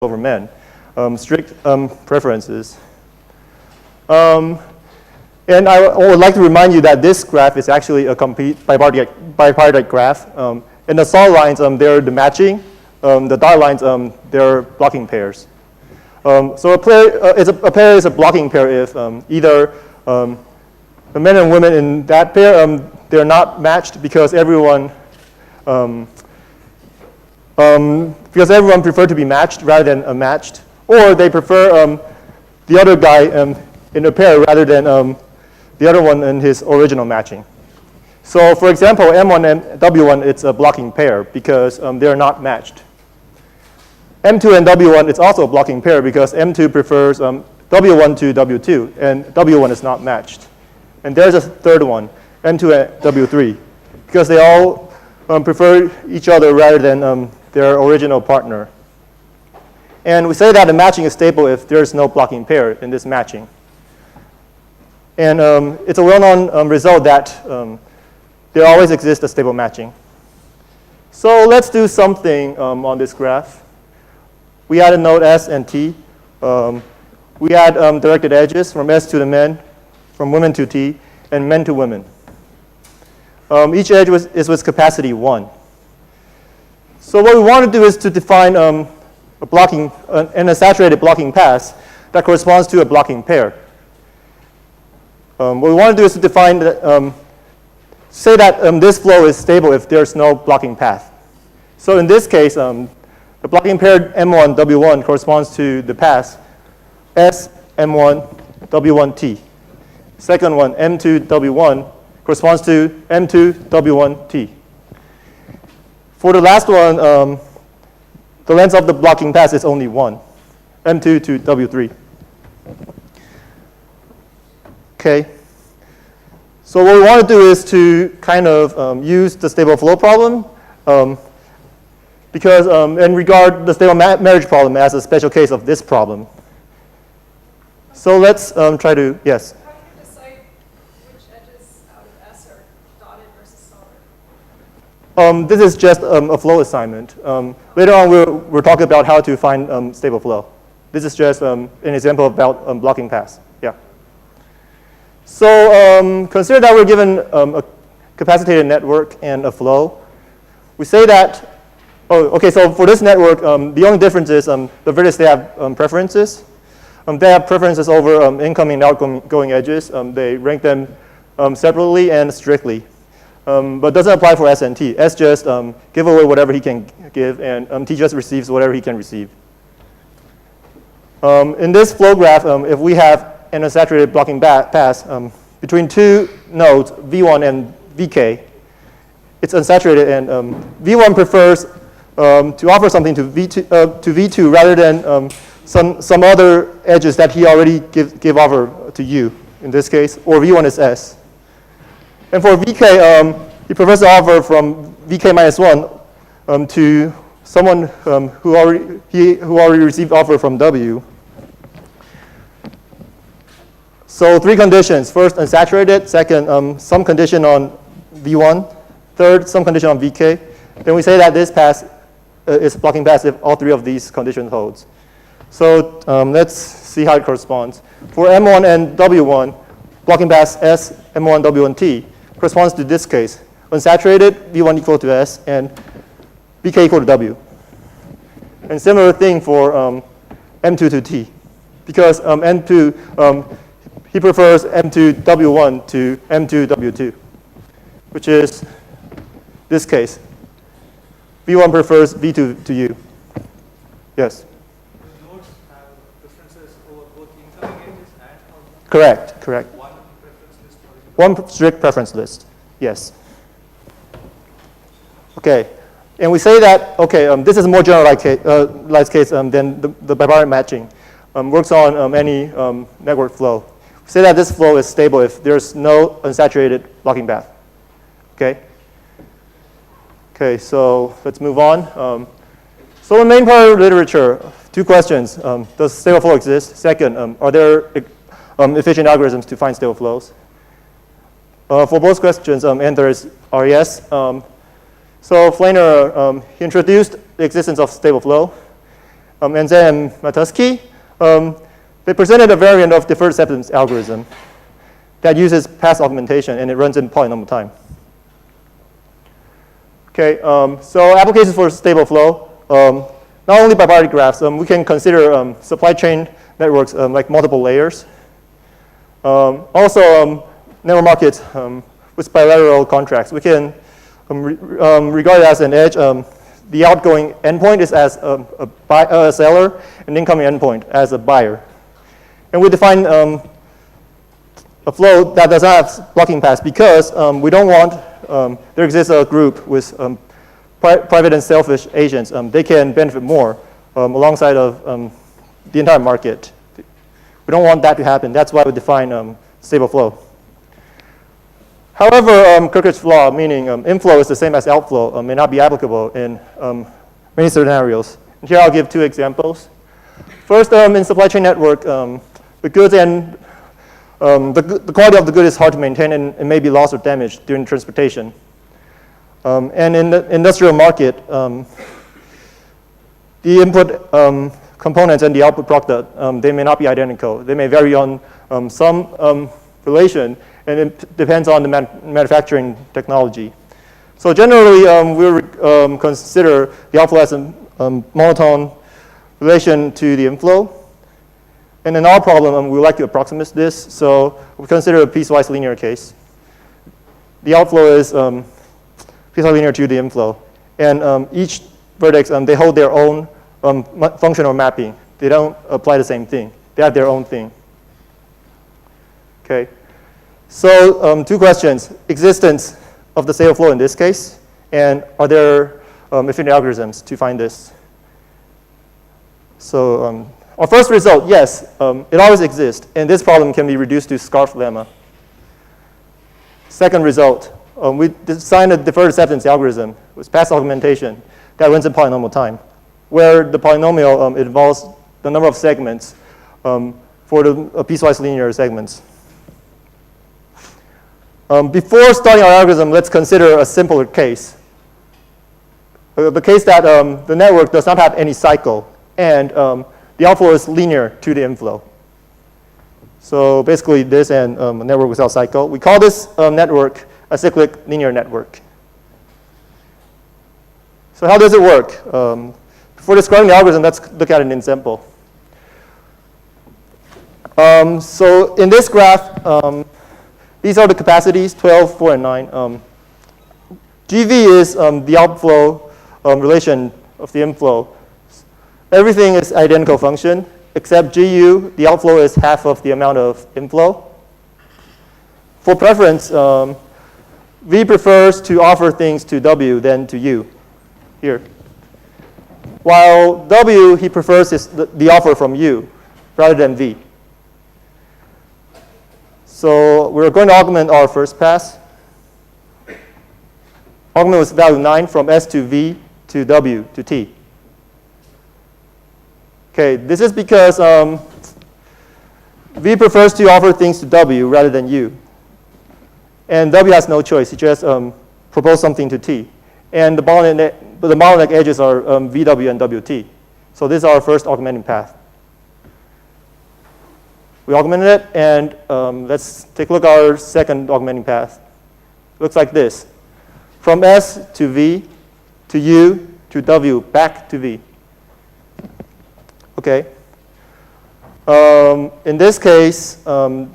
over men, strict preferences. And I would like to remind you that this graph is actually a complete bipartite graph. And the solid lines, they're the matching. The dotted lines, they're blocking pairs. So a pair is a blocking pair if either the men and women in that pair, they're not matched because everyone prefer to be matched rather than unmatched, or they prefer the other guy in a pair rather than the other one in his original matching. So for example, M1 and W1, it's a blocking pair because they're not matched. M2 and W1, it's also a blocking pair because M2 prefers W1 to W2, and W1 is not matched. And there's a third one, M2 and W3, because they all prefer each other rather than their original partner. And we say that the matching is stable if there's no blocking pair in this matching. And it's a well-known result that there always exists a stable matching. So let's do something on this graph. We add a node S and T. We add directed edges from S to the men, from women to T, and men to women. Each edge is with capacity 1. So what we want to do is to define an unsaturated blocking path that corresponds to a blocking pair. What we want to do is to define say that this flow is stable if there's no blocking path. So in this case, the blocking pair M1, W1 corresponds to the path S, M1, W1T. Second one, M2, W1, corresponds to M2, W1T. For the last one, the length of the blocking path is only 1, M2 to W3. Okay. So what we want to do is to kind of use the stable flow problem because and regard the stable marriage problem as a special case of this problem. So let's try to, yes? How do you decide which edges out of S are dotted versus solid? This is just a flow assignment. Later on, we'll talk about how to find stable flow. This is just an example about blocking paths. Yeah. So consider that we're given a capacitated network and a flow. We say that, so for this network, the only difference is the vertices, they have preferences. They have preferences over incoming and outgoing edges. They rank them separately and strictly. But doesn't apply for S and T. S just give away whatever he can give, and T just receives whatever he can receive. In this flow graph, if we have an unsaturated blocking path between two nodes, V1 and VK, it's unsaturated, and V1 prefers to offer something to V2 rather than some other edges that he already give offer to you, in this case, or V1 is S. And for VK, he prefers to offer from VK minus 1 to someone who already received offer from W. So 3 conditions. First, unsaturated. Second, some condition on V1. Third, some condition on VK. Then we say that this path is blocking path if all 3 of these conditions holds. So let's see how it corresponds. For M1 and W1, blocking path S, M1, W1T corresponds to this case. Unsaturated, V1 equal to S, and VK equal to W. And similar thing for M2 to T. Because M2, he prefers M2 W1 to M2 W2, which is this case. V1 prefers V2 to U. Yes? The nodes have preferences over both incoming edges and outgoing? Correct, correct. One preference list for One strict preference list, yes. Okay, and we say that, this is a more generalized case than the bipartite matching. Works on any network flow. We say that this flow is stable if there's no unsaturated blocking path. Okay, so let's move on. So the main part of literature, 2 questions. Does stable flow exist? Second, are there efficient algorithms to find stable flows? For both questions, answers are yes. So Flaner he introduced the existence of stable flow. and then Matusky, they presented a variant of deferred acceptance algorithm that uses path augmentation, and it runs in polynomial time. Okay, so applications for stable flow, not only by bar graphs, we can consider supply chain networks like multiple layers. Also, network markets with bilateral contracts. We can regard it as an edge. The outgoing endpoint is as a seller, and the incoming endpoint as a buyer. And we define a flow that does not have blocking paths because we don't want, there exists a group with private and selfish agents. They can benefit more alongside of the entire market. We don't want that to happen. That's why we define stable flow. However, Kirchhoff's law, meaning inflow is the same as outflow, may not be applicable in many scenarios. And here I'll give two examples. First, in supply chain network, the goods and the quality of the good is hard to maintain and may be lost or damaged during transportation. And in the industrial market, the input components and the output product, they may not be identical. They may vary on some relation, and it depends on the manufacturing technology. So generally, we'll consider the outflow as a monotone relation to the inflow. And in our problem, we would like to approximate this. So we consider a piecewise linear case. The outflow is piecewise linear to the inflow. And each vertex, they hold their own functional mapping. They don't apply the same thing. They have their own thing. Okay. So two questions. Existence of the stable flow in this case, and are there efficient algorithms to find this? So our first result, yes, it always exists, and this problem can be reduced to scarf lemma. Second result, we designed a deferred acceptance algorithm with path augmentation that runs in polynomial time, where the polynomial involves the number of segments for the piecewise linear segments. Before starting our algorithm, let's consider a simpler case. The case that the network does not have any cycle, and the outflow is linear to the inflow. So basically this and a network without cycle. We call this network a cyclic linear network. So how does it work? Before describing the algorithm, let's look at an example. So in this graph, these are the capacities, 12, 4, and 9. GV is the outflow relation of the inflow. Everything is identical function, except GU, the outflow is half of the amount of inflow. For preference, V prefers to offer things to W than to U, here. While W, he prefers the offer from U rather than V. So we're going to augment our first pass. Augment with value 9 from S to V to W to T. Okay, this is because V prefers to offer things to W rather than U. And W has no choice. He just proposed something to T. And the bottleneck edges are VW and WT. So this is our first augmenting path. We augmented it, and let's take a look at our second augmenting path. Looks like this. From S to V to U to W back to V. Okay. In this case, W,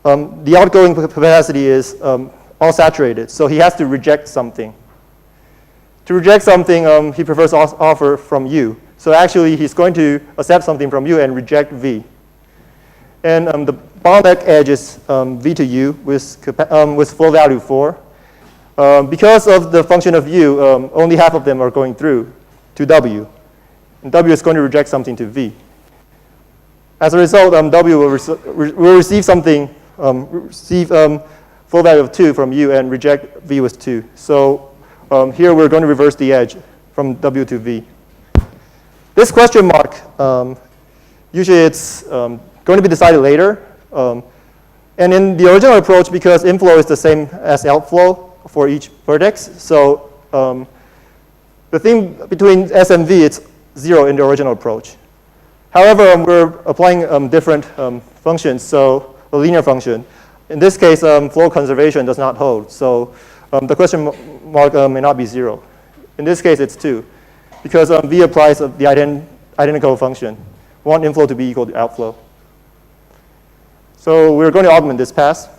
the outgoing capacity is all saturated, so he has to reject something. To reject something, he prefers offer from U. So actually, he's going to accept something from U and reject V. And the bottleneck edge is V to U with flow value 4. Because of the function of U, only half of them are going through to W. And W is going to reject something to V. As a result, W will receive something, flow value of 2 from U and reject V with 2. So here we're going to reverse the edge from W to V. This question mark, usually it's going to be decided later. And in the original approach, because inflow is the same as outflow for each vertex, so the thing between S and V, it's 0 in the original approach. However, we're applying different functions, so a linear function. In this case, flow conservation does not hold, so the question mark may not be 0. In this case, it's 2, because V applies the identical function. We want inflow to be equal to outflow. So we're going to augment this pass.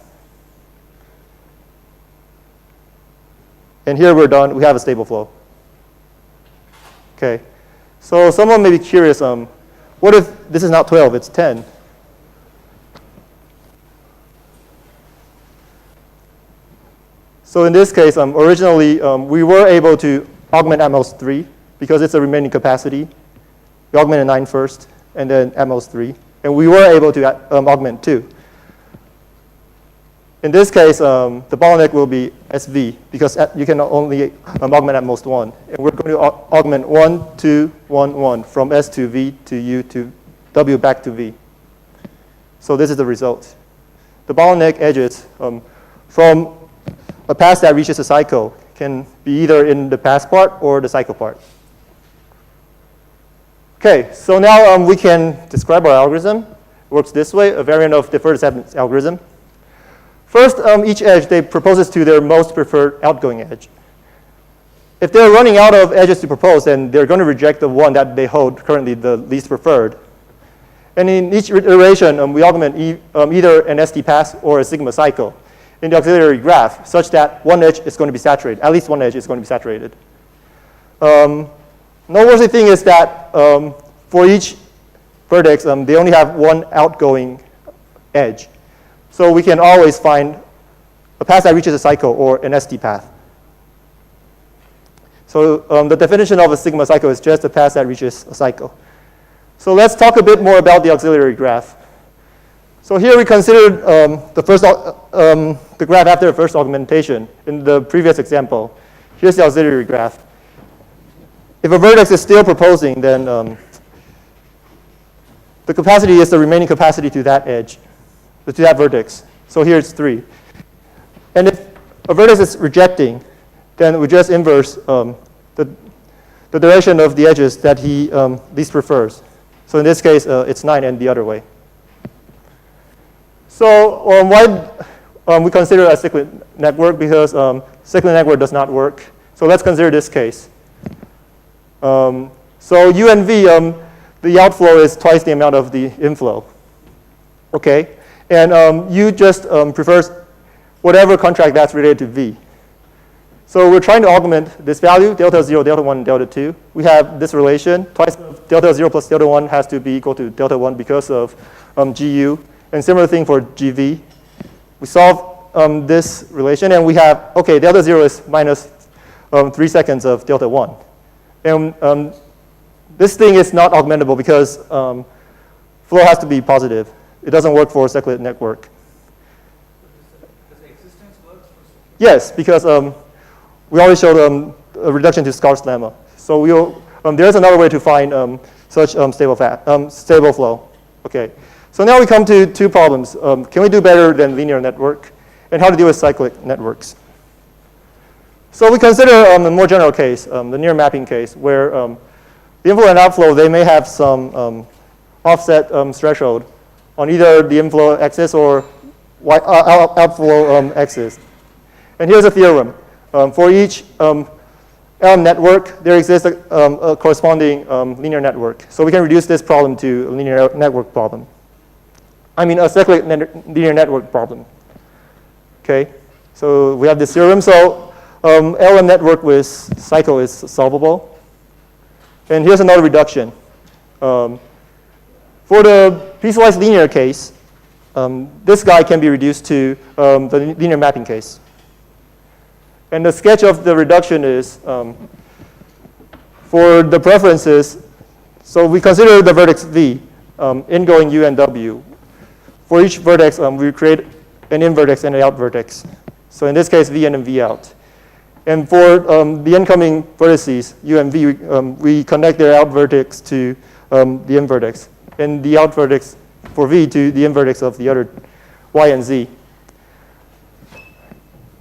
And here we're done. We have a stable flow. Okay. So someone may be curious, what if this is not 12, it's 10? So in this case, originally, we were able to augment at most 3 because it's a remaining capacity. We augmented 9 first, and then at most 3. And we were able to augment 2. In this case, the bottleneck will be SV because you can only augment at most 1. And we're going to augment 1, 2, 1, 1 from S to V to U to W back to V. So this is the result. The bottleneck edges from a pass that reaches a cycle can be either in the pass part or the cycle part. Okay, so now we can describe our algorithm. It works this way, a variant of deferred acceptance algorithm. First, each edge, they proposes to their most preferred outgoing edge. If they're running out of edges to propose, then they're going to reject the one that they hold currently the least preferred. And in each iteration, we augment either an ST pass or a sigma cycle in the auxiliary graph, such that one edge is going to be saturated. At least one edge is going to be saturated. Noteworthy thing is that for each vertex, they only have one outgoing edge. So we can always find a path that reaches a cycle or an ST path. So the definition of a sigma cycle is just a path that reaches a cycle. So let's talk a bit more about the auxiliary graph. So here we considered the graph after the first augmentation in the previous example. Here's the auxiliary graph. If a vertex is still proposing, then the capacity is the remaining capacity to that edge, to that vertex. So here it's 3. And if a vertex is rejecting, then we just inverse the direction of the edges that he least prefers. So in this case, it's 9 and the other way. So why we consider a cyclic network? Because cyclic network does not work. So let's consider this case. So U and V, the outflow is twice the amount of the inflow. Okay, and U just prefers whatever contract that's related to V. So we're trying to augment this value, delta 0, delta 1, delta 2. We have this relation. Twice delta 0 plus delta 1 has to be equal to delta 1 because of GU. And similar thing for GV. We solve this relation, and we have, okay, delta 0 is minus 3 seconds of delta 1. And this thing is not augmentable because flow has to be positive. It doesn't work for a cyclic network. Does existence work? Yes, because we already showed a reduction to scarce lemma. So there's another way to find such stable flow. Okay. So now we come to 2 problems. Can we do better than linear network? And how to deal with cyclic networks? So we consider a more general case, the near mapping case, where the inflow and outflow, they may have some offset threshold on either the inflow axis or outflow axis. And here's a theorem. For each LM network, there exists a corresponding linear network. So we can reduce this problem to a linear network problem. I mean, a cyclic linear network problem. Okay, so we have this theorem. So LM network with cycle is solvable. And here's another reduction. For the piecewise linear case, this guy can be reduced to the linear mapping case. And the sketch of the reduction is for the preferences. So we consider the vertex V, ingoing U and W. For each vertex, we create an in vertex and an out vertex. So in this case, V in and V out. And for the incoming vertices, U and V, we connect their out vertex to the in vertex, and the out vertex for V to the in vertex of the other Y and Z.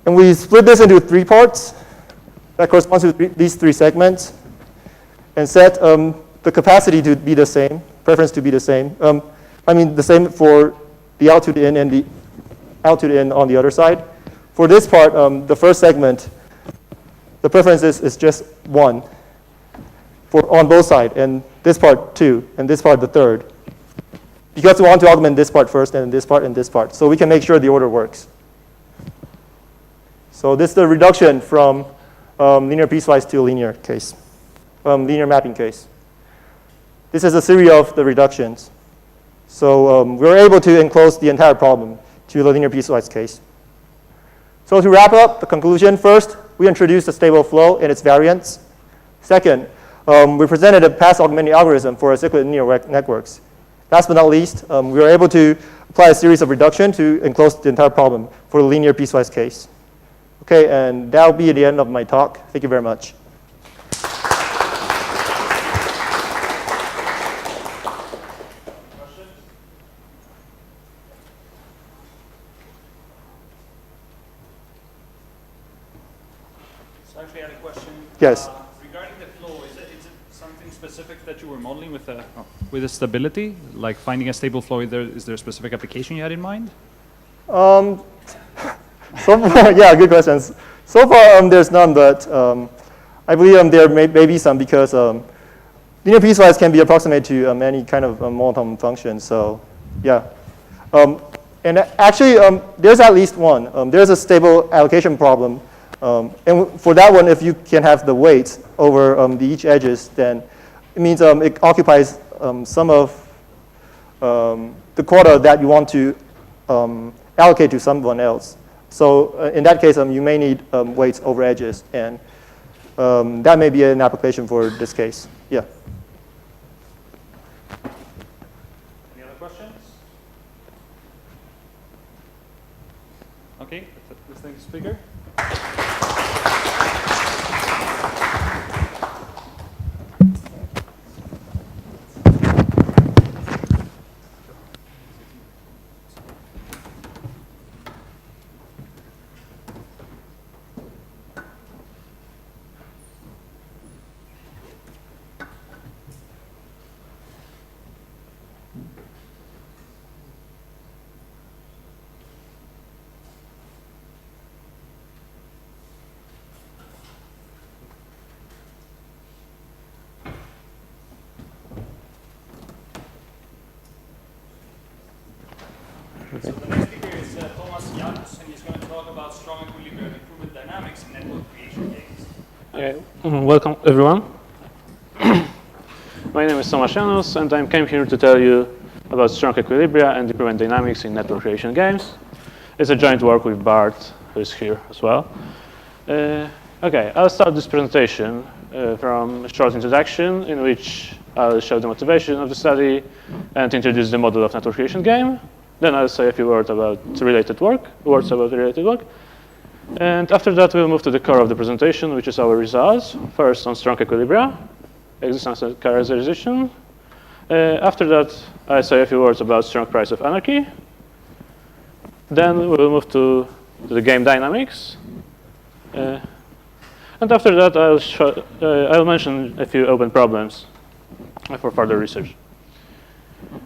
And we split this into 3 parts. that corresponds to these three segments, and set the capacity to be the same, preference to be the same. I mean, the same for the out to the in and the out to the in on the other side. For this part, the first segment, the preference is just 1 on both sides, and this part 2, and this part the third. Because we want to augment this part first, and this part, and this part. So we can make sure the order works. So this is the reduction from linear piecewise to linear case, linear mapping case. This is a series of the reductions. So we're able to enclose the entire problem to the linear piecewise case. So to wrap up the conclusion, first, we introduced a stable flow and its variants. Second, we presented a path augmenting algorithm for acyclic linear networks. Last but not least, we were able to apply a series of reduction to enclose the entire problem for the linear piecewise case. Okay, and that'll be the end of my talk. Thank you very much. So I actually had a question. Yes. Regarding the flow, is it something specific that you were modeling with the stability? Like finding a stable flow, is there a specific application you had in mind? So far, yeah, good questions. So far, there's none, but I believe there may be some because linear piecewise can be approximated to any kind of monotone function. So, yeah. And actually, there's at least one. There's a stable allocation problem. And for that one, if you can have the weight over each edges, then it means it occupies some of the quota that you want to allocate to someone else. So in that case, you may need weights over edges, and that may be an application for this case. Yeah. Any other questions? Okay, let's thank the speaker. So the next speaker is Tomasz Janus, and he's going to talk about strong equilibrium improvement dynamics in network creation games. Welcome, everyone. My name is Tomasz Janus, and I came here to tell you about strong equilibria and improvement dynamics in network creation games. It's a joint work with Bart, who is here as well. Okay, I'll start this presentation from a short introduction in which I'll show the motivation of the study and introduce the model of network creation game. Then I'll say a few words about related work. And after that, we'll move to the core of the presentation, which is our results. First, on strong equilibria, existence and characterization. After that, I'll say a few words about strong price of anarchy. Then we'll move to the game dynamics. And after that, I'll mention a few open problems for further research.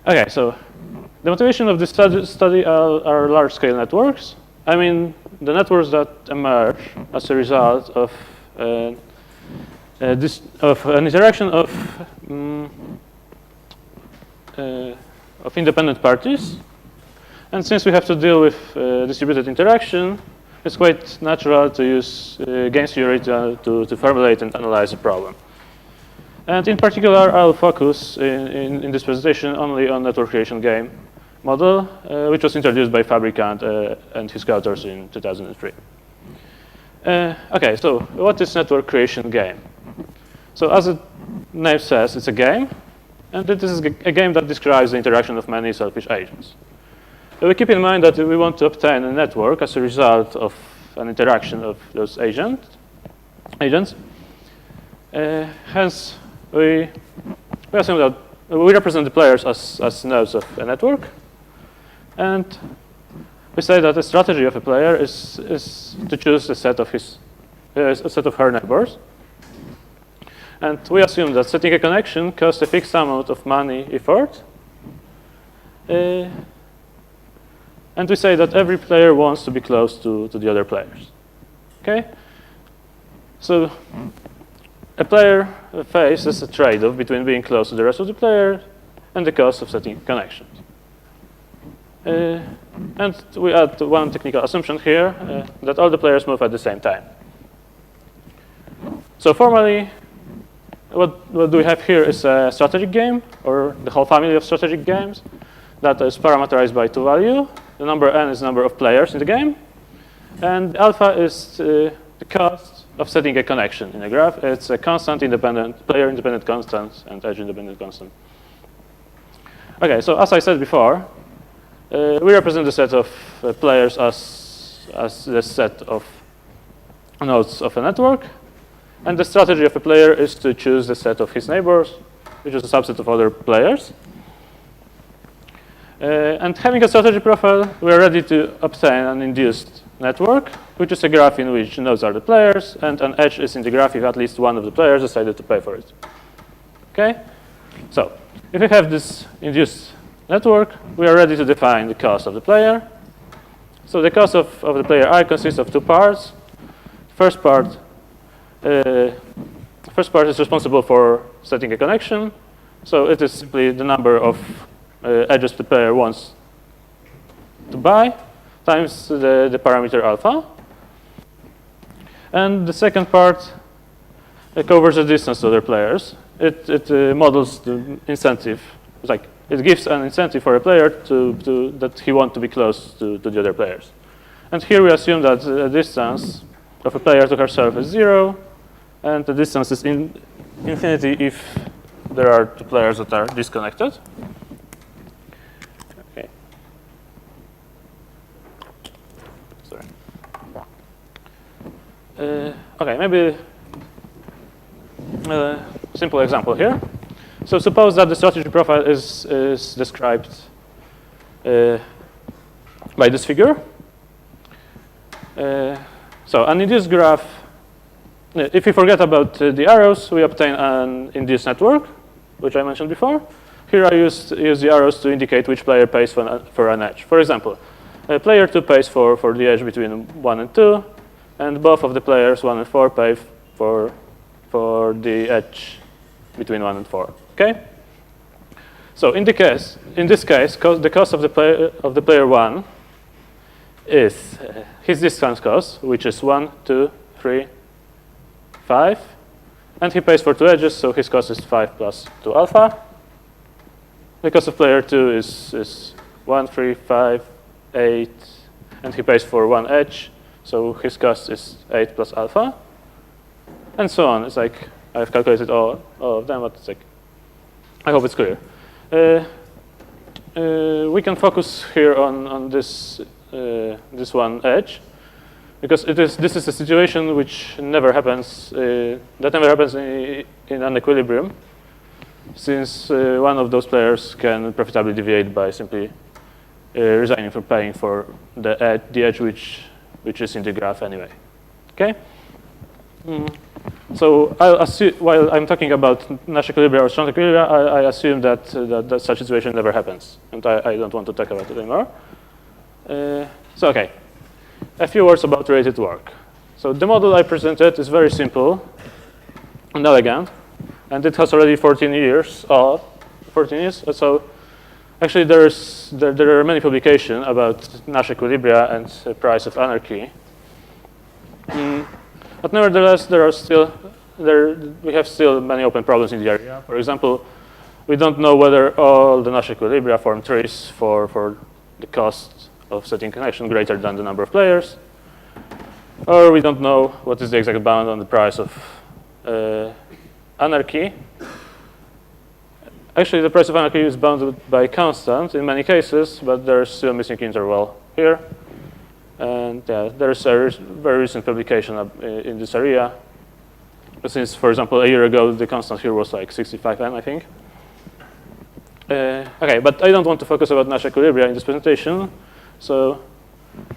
Okay, so the motivation of this study are large-scale networks. I mean, the networks that emerge as a result of an interaction of independent parties. And since we have to deal with distributed interaction, it's quite natural to use game theory to formulate and analyze a problem. And in particular, I'll focus in this presentation only on network creation game model, which was introduced by Fabricant and his co-authors in 2003. Okay, so what is network creation game? So as the name says, it's a game, and this is a game that describes the interaction of many selfish agents. We keep in mind that we want to obtain a network as a result of an interaction of those agents. Hence, we assume that we represent the players as nodes of a network. And we say that the strategy of a player is to choose a set of his a set of her neighbors. And we assume that setting a connection costs a fixed amount of money effort. And we say that every player wants to be close to the other players. Okay? So a player faces a trade-off between being close to the rest of the players and the cost of setting connections. And we add one technical assumption here, that all the players move at the same time. So formally, what do we have here is a strategic game, or the whole family of strategic games, that is parameterized by two values. The number n is the number of players in the game, and alpha is the cost of setting a connection in a graph. It's a constant independent, player-independent constant and edge-independent constant. Okay, so as I said before, we represent the set of players as the set of nodes of a network. And the strategy of a player is to choose the set of his neighbors, which is a subset of other players. And having a strategy profile, we are ready to obtain an induced network, which is a graph in which nodes are the players, and an edge is in the graph if at least one of the players decided to pay for it. Okay? So if we have this induced network, we are ready to define the cost of the player. So the cost of the player I consists of two parts. First part is responsible for setting a connection. So it is simply the number of edges the player wants to buy times the parameter alpha. And the second part covers the distance to other players. It models the incentive. It's like it gives an incentive for a player that he wants to be close to the other players. And here we assume that the distance of a player to herself is 0, and the distance is infinity if there are two players that are disconnected. Okay. Sorry. Okay, maybe a simple example here. So suppose that the strategy profile is described by this figure. So an induced graph, if we forget about the arrows, we obtain an induced network, which I mentioned before. Here I use the arrows to indicate which player pays for an edge. For example, player 2 pays for the edge between 1 and 2, and both of the players 1 and 4 pay for the edge between 1 and 4. Okay. So in this case, the cost of the player 1 is his distance cost, which is 1, 2, 3, 5, and he pays for 2 edges, so his cost is 5 plus 2 alpha. The cost of player 2 is 1, 3, 5, 8, and he pays for 1 edge, so his cost is 8 plus alpha, and so on. It's like I've calculated all of them, but it's like I hope it's clear. We can focus here on this one edge, because this is a situation which never happens. That never happens in an equilibrium, since one of those players can profitably deviate by simply resigning from paying for the edge which is in the graph anyway. Okay. So I'll assume, while I'm talking about Nash equilibria or strong equilibria, I assume that such situation never happens, and I don't want to talk about it anymore. So okay, a few words about related work. So the model I presented is very simple and elegant, and it has already 14 years. So actually there are many publications about Nash equilibria and price of anarchy. But nevertheless, we have still many open problems in the area. For example, we don't know whether all the Nash equilibria form trees for the cost of setting connection greater than the number of players, or we don't know what is the exact bound on the price of anarchy. Actually, the price of anarchy is bounded by constant in many cases, but there's still a missing interval here. And yeah, there's a very recent publication in this area. Since, for example, a year ago, the constant here was like 65n, I think. Okay, but I don't want to focus about Nash equilibria in this presentation. So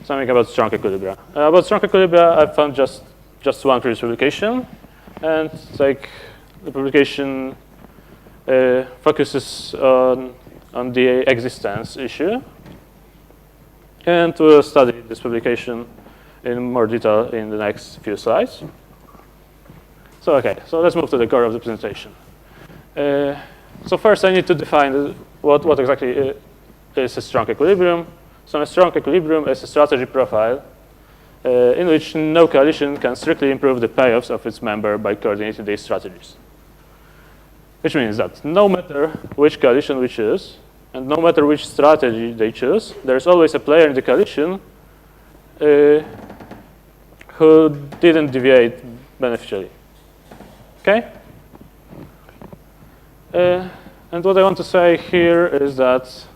something about strong equilibria. About strong equilibria, I found just just one previous publication, and like the publication focuses on the existence issue, and we'll study this publication in more detail in the next few slides. So okay, so let's move to the core of the presentation. So first, I need to define what exactly is a strong equilibrium. So a strong equilibrium is a strategy profile in which no coalition can strictly improve the payoffs of its member by coordinating these strategies. Which means that no matter which coalition we choose, and no matter which strategy they choose, there's always a player in the coalition who didn't deviate beneficially. Okay? And what I want to say here is that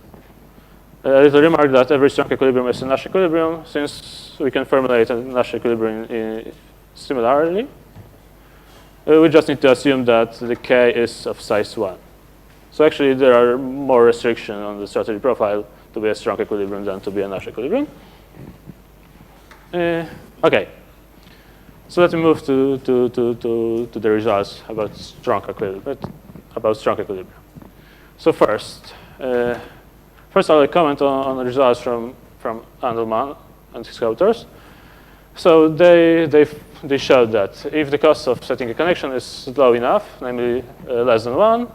a little remark that every strong equilibrium is a Nash equilibrium, since we can formulate a Nash equilibrium similarly. We just need to assume that the K is of size 1. So actually, there are more restrictions on the strategy profile to be a strong equilibrium than to be a Nash equilibrium. Okay. So let me move to the results about strong equilibrium. So first I'll comment on the results from Andelman and his co-authors. So they showed that if the cost of setting a connection is low enough, namely less than 1,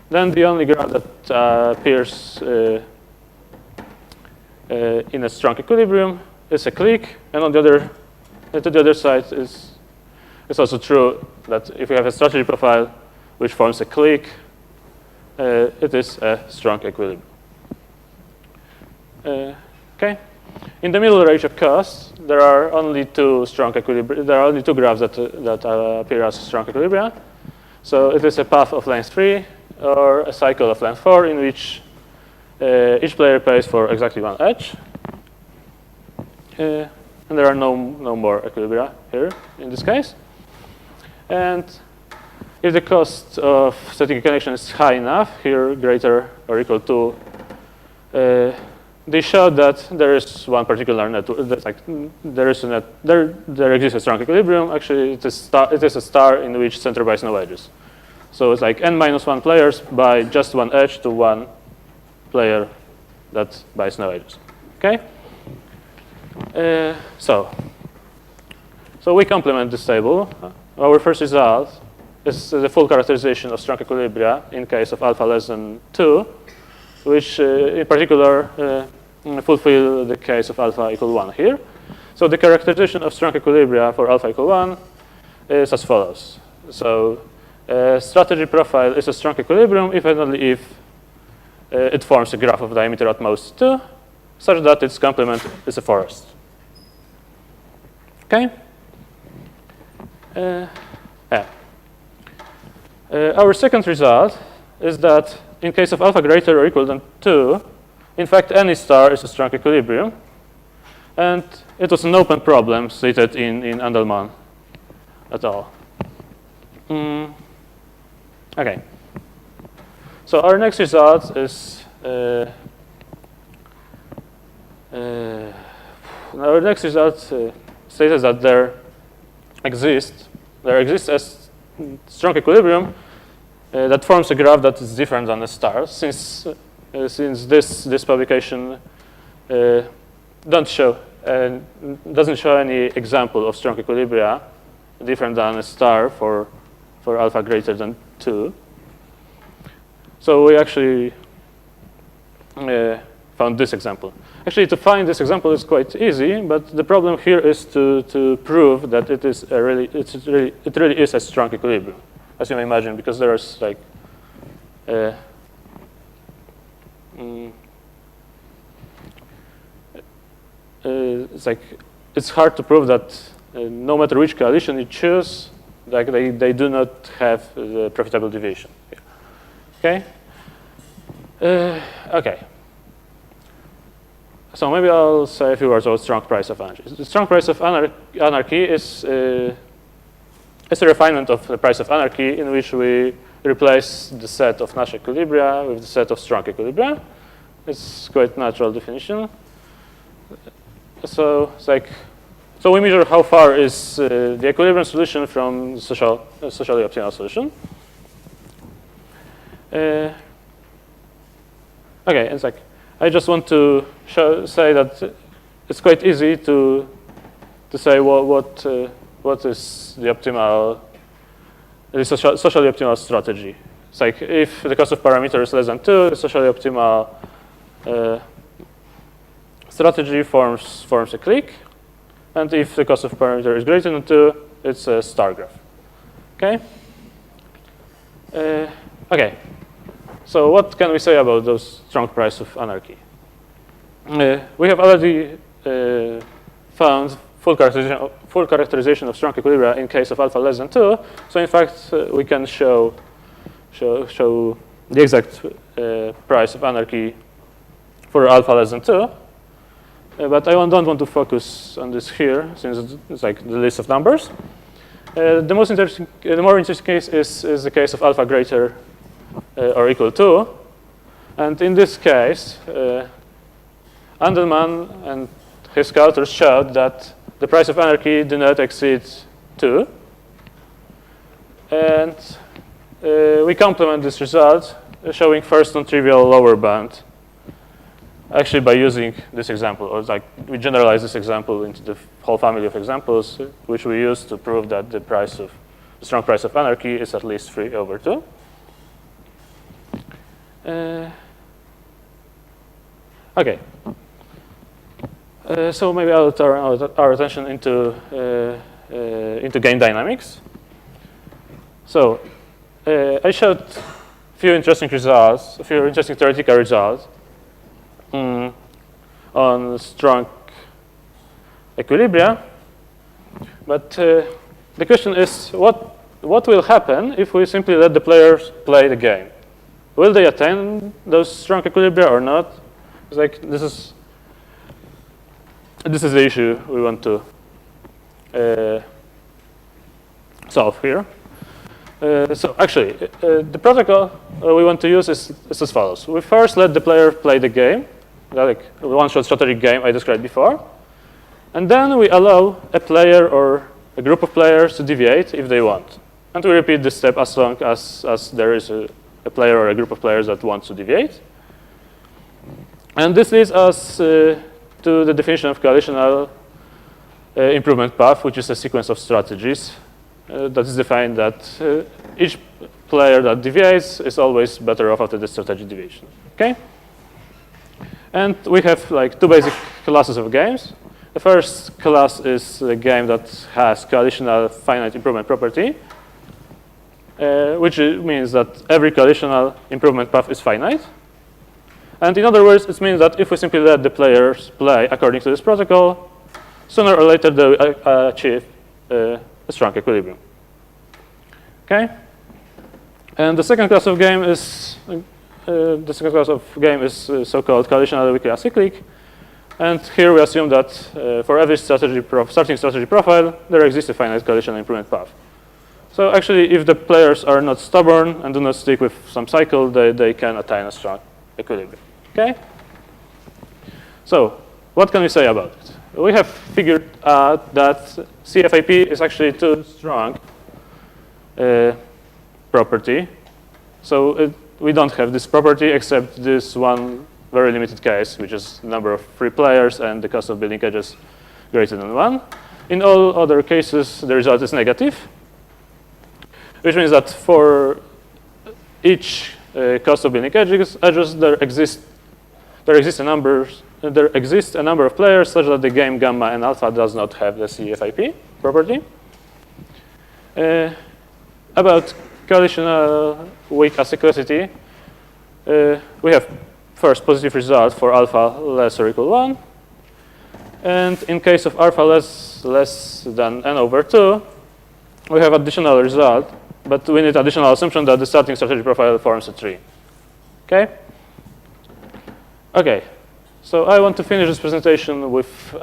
then the only graph that appears in a strong equilibrium is a clique, and on the other side it's also true that if we have a strategy profile which forms a clique, it is a strong equilibrium. Okay. In the middle range of costs, there are only two graphs that appear as strong equilibria. So it is a path of length 3 or a cycle of length 4 in which each player pays for exactly one edge. And there are no more equilibria here in this case. And if the cost of setting a connection is high enough, here greater or equal to, they showed that there is one particular network. That's like there exists a strong equilibrium. Actually, it is a star in which center buys no edges. So it's like n-1 players buy just one edge to one player that buys no edges. Okay. So we complement this table. Our first result is the full characterization of strong equilibria in case of alpha less than 2, which in particular fulfill the case of alpha equal 1 here. So the characterization of strong equilibria for alpha equal 1 is as follows. So strategy profile is a strong equilibrium if and only if it forms a graph of diameter at most 2, such that its complement is a forest. Okay? Our second result is that in case of alpha greater or equal than 2, in fact, any star is a strong equilibrium. And it was an open problem stated in Andelman et al. Okay. So our next result is stated that there exists a strong equilibrium that forms a graph that is different than a star. Since this publication doesn't show any example of strong equilibria different than a star for alpha greater than 2. So we actually found this example. Actually, to find this example is quite easy, but the problem here is to prove that it really is a strong equilibrium, as you may imagine, because there's like it's hard to prove that no matter which coalition you choose, like they do not have the profitable deviation. Okay. Okay. So maybe I'll say a few words about strong price of anarchy. The strong price of anarchy is a refinement of the price of anarchy in which we replace the set of Nash equilibria with the set of strong equilibria. It's quite natural definition. So it's So we measure how far is the equilibrium solution from the socially optimal solution. Okay, it's like I just want to say that it's quite easy to say what is the optimal, the socially optimal strategy. It's like if the cost of parameter is less than 2, the socially optimal strategy forms a clique, and if the cost of parameter is greater than 2, it's a star graph. Okay. Okay. So what can we say about those strong price of anarchy? We have already found full characterization of strong equilibria in case of alpha less than 2. So in fact, we can show the exact price of anarchy for alpha less than 2. But I don't want to focus on this here, since it's like the list of numbers. The more interesting case is the case of alpha greater or equal to. And in this case, Andelman and his co-authors showed that the price of anarchy did not exceed 2. And we complement this result, showing first non-trivial lower bound, actually by using this example, or like we generalize this example into the whole family of examples, which we use to prove that the strong price of anarchy is at least 3/2. Okay. So maybe I'll turn our attention into game dynamics. So I showed a few interesting results, a few interesting theoretical results on strong equilibria. But the question is, what will happen if we simply let the players play the game? Will they attain those strong equilibria or not? It's like this is the issue we want to solve here. So actually, the protocol we want to use is as follows. We first let the player play the game, like the one-shot strategic game I described before. And then we allow a player or a group of players to deviate if they want. And we repeat this step as long as there is a player or a group of players that wants to deviate. And this leads us to the definition of coalitional improvement path, which is a sequence of strategies that is defined that each player that deviates is always better off after the strategic deviation. Okay? And we have like two basic classes of games. The first class is a game that has coalitional finite improvement property, which means that every coalitional improvement path is finite. And in other words, it means that if we simply let the players play according to this protocol, sooner or later they will achieve a strong equilibrium. Okay? And the second class of game is so-called coalitional weakly acyclic. And here we assume that for every starting strategy profile, there exists a finite coalitional improvement path. So actually, if the players are not stubborn and do not stick with some cycle, they can attain a strong equilibrium. Okay? So what can we say about it? We have figured out that CFAP is actually too strong property. So we don't have this property except this one very limited case, which is the number of free players and the cost of building edges greater than 1. In all other cases, the result is negative, which means that for each cost of building edges there exists a number of players such that the game gamma and alpha does not have the CFIP property. About coalitional weak acyclicity, we have first positive result for alpha less or equal 1. And in case of alpha less than n/2, we have additional result, but we need additional assumption that the starting strategy profile forms a tree. Okay? Okay. So I want to finish this presentation with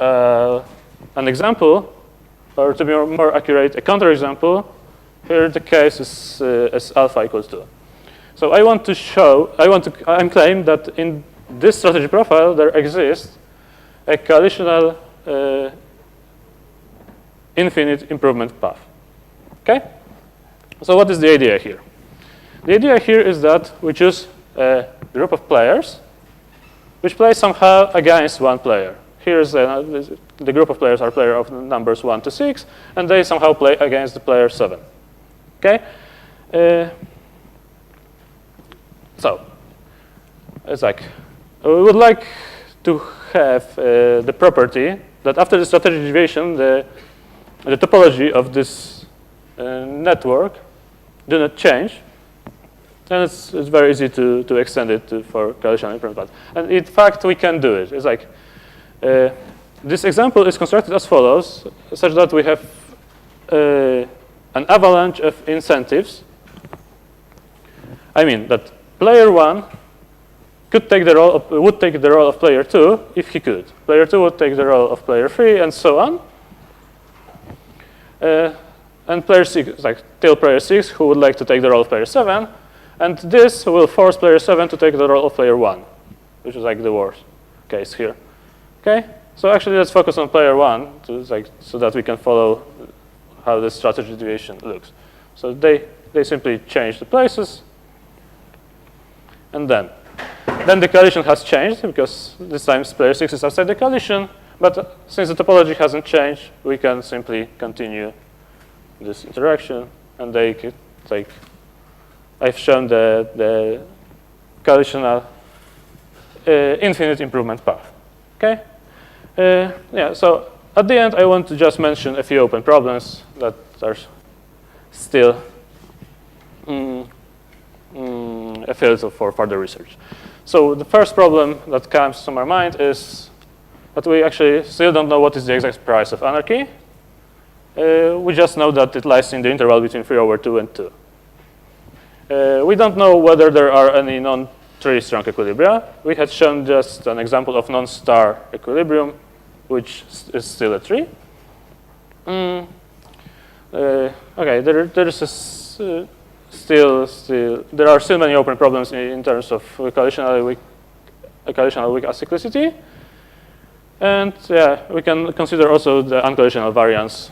an example, or to be more accurate, a counterexample. Here the case is alpha equals 2. So I claim that in this strategy profile there exists a coalitional infinite improvement path. Okay? So what is the idea here? The idea here is that we choose a group of players which play somehow against one player. Here's the group of players are player of numbers 1 to 6, and they somehow play against the player 7. Okay? So it's like we would like to have the property that after the strategic deviation, the topology of this network do not change. And it's very easy to extend it for relational improvement path. And in fact, we can do it. It's like this example is constructed as follows, such that we have an avalanche of incentives. I mean that player 1 would take the role of player 2 if he could. Player 2 would take the role of player 3, and so on. And player 6, like till player 6, who would like to take the role of player 7. And this will force player 7 to take the role of player 1, which is like the worst case here. Okay? So actually, let's focus on player 1 so that we can follow how the strategy deviation looks. So they simply change the places. And then the coalition has changed, because this time player 6 is outside the coalition. But since the topology hasn't changed, we can simply continue this interaction. And they could, like, I've shown the coalitional infinite improvement path. Okay? Yeah, so at the end, I want to just mention a few open problems that are still a field for further research. So the first problem that comes to my mind is that we actually still don't know what is the exact price of anarchy. We just know that it lies in the interval between 3/2 and 2. We don't know whether there are any non-tree strong equilibria. We had shown just an example of non-star equilibrium, which is still a tree. Okay, there are still many open problems in terms of coalitional weak acyclicity. And yeah, we can consider also the uncoalitional variance.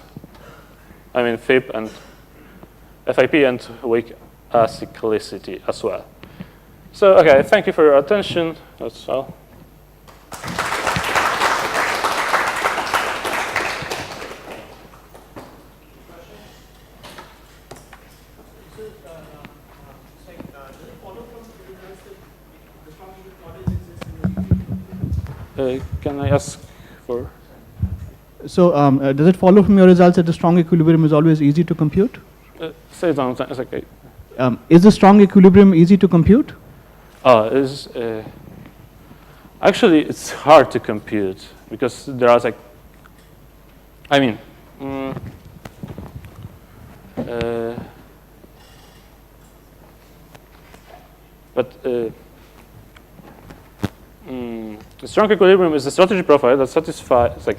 I mean FIP and FIP and weak acyclicity as well. So okay, thank you for your attention. That's all. Can I ask for? So does it follow from your results that the strong equilibrium is always easy to compute? Say it one time. It's okay. Is the strong equilibrium easy to compute? Actually, it's hard to compute because there are like, I mean, the strong equilibrium is a strategy profile that satisfies, like,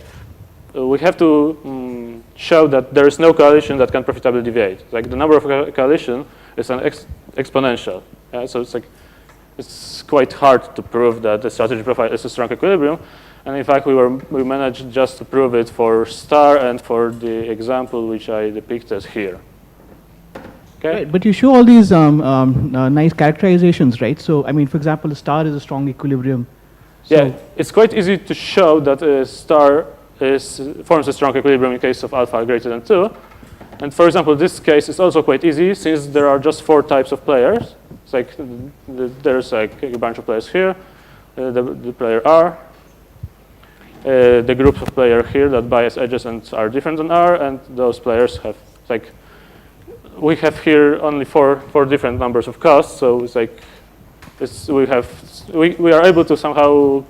we have to show that there is no coalition that can profitably deviate. Like the number of coalition is an exponential. So it's like, it's quite hard to prove that the strategy profile is a strong equilibrium. And in fact, we managed just to prove it for star and for the example which I depicted here. Okay. Right, but you show all these nice characterizations, right? So, I mean, for example, a star is a strong equilibrium. So yeah, it's quite easy to show that a star forms a strong equilibrium in case of alpha greater than 2. And for example, this case is also quite easy since there are just 4 types of players. It's like there's like a bunch of players here, the player R, the group of players here that bias edges and are different than R, and those players have like, we have here only four different numbers of costs, so it's like we are able to somehow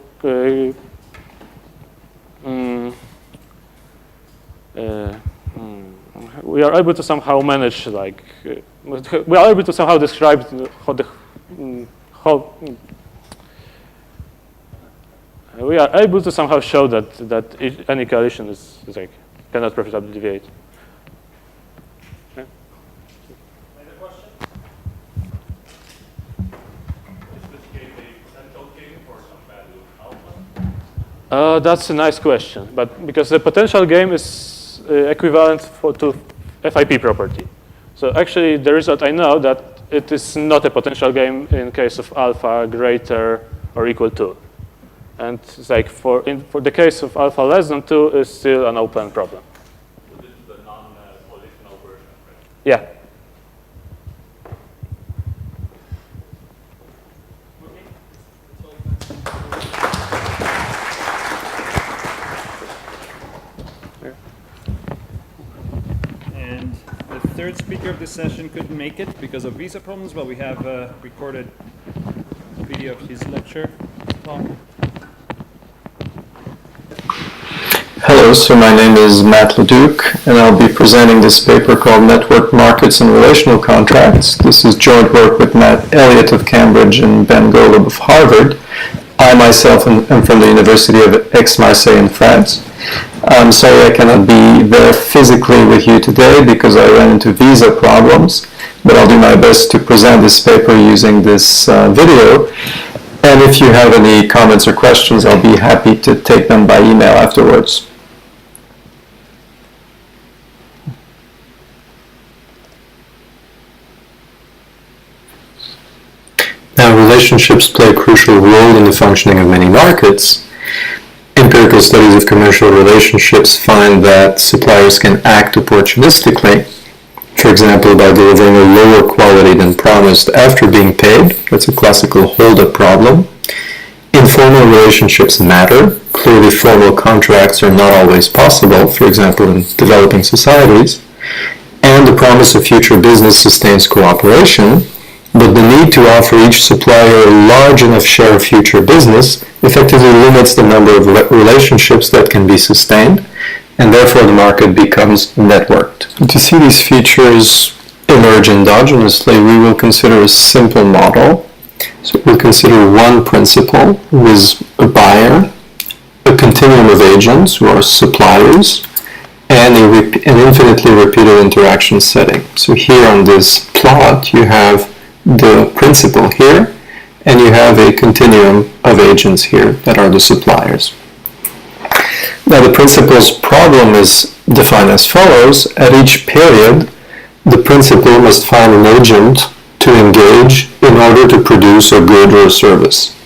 we are able to somehow manage, like, we are able to somehow describe how we are able to somehow show that any coalition is like cannot profitably deviate. Okay. Another question? Is this game a potential game for some value alpha? That's a nice question, but because the potential game is equivalent to FIP property. So actually, the result I know that it is not a potential game in case of alpha greater or equal to. And it's like for the case of alpha less than 2 is still an open problem. So this is the non-volitional version, right? Yeah. And the third speaker of this session couldn't make it because of visa problems, but we have a recorded video of his lecture talk. Hello, so my name is Matt Leduc, and I'll be presenting this paper called Network Markets and Relational Contracts. This is joint work with Elliott of Cambridge and Ben Golub of Harvard. I myself am from the University of Aix-Marseille in France. I'm sorry I cannot be there physically with you today because I ran into visa problems, but I'll do my best to present this paper using this video. And if you have any comments or questions, I'll be happy to take them by email afterwards. Now, relationships play a crucial role in the functioning of many markets. Empirical studies of commercial relationships find that suppliers can act opportunistically, for example, by delivering a lower quality than promised after being paid. That's a classical hold-up problem. Informal relationships matter. Clearly, formal contracts are not always possible, for example, in developing societies. And the promise of future business sustains cooperation, but the need to offer each supplier a large enough share of future business effectively limits the number of relationships that can be sustained, and therefore the market becomes networked. To see these features emerge endogenously, we will consider a simple model. So we'll consider one principal who is a buyer, a continuum of agents who are suppliers, and an infinitely repeated interaction setting. So here on this plot you have the principal here, and you have a continuum of agents here that are the suppliers. Now the principal's problem is defined as follows. At each period, the principal must find an agent to engage in order to produce a good or a service.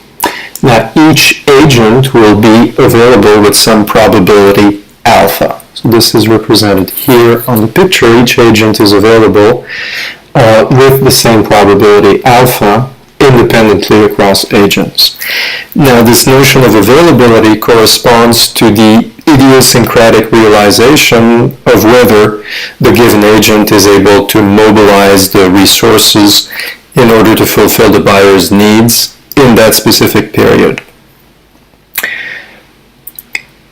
Now each agent will be available with some probability alpha. So this is represented here on the picture. Each agent is available with the same probability alpha independently across agents. Now this notion of availability corresponds to the idiosyncratic realization of whether the given agent is able to mobilize the resources in order to fulfill the buyer's needs in that specific period.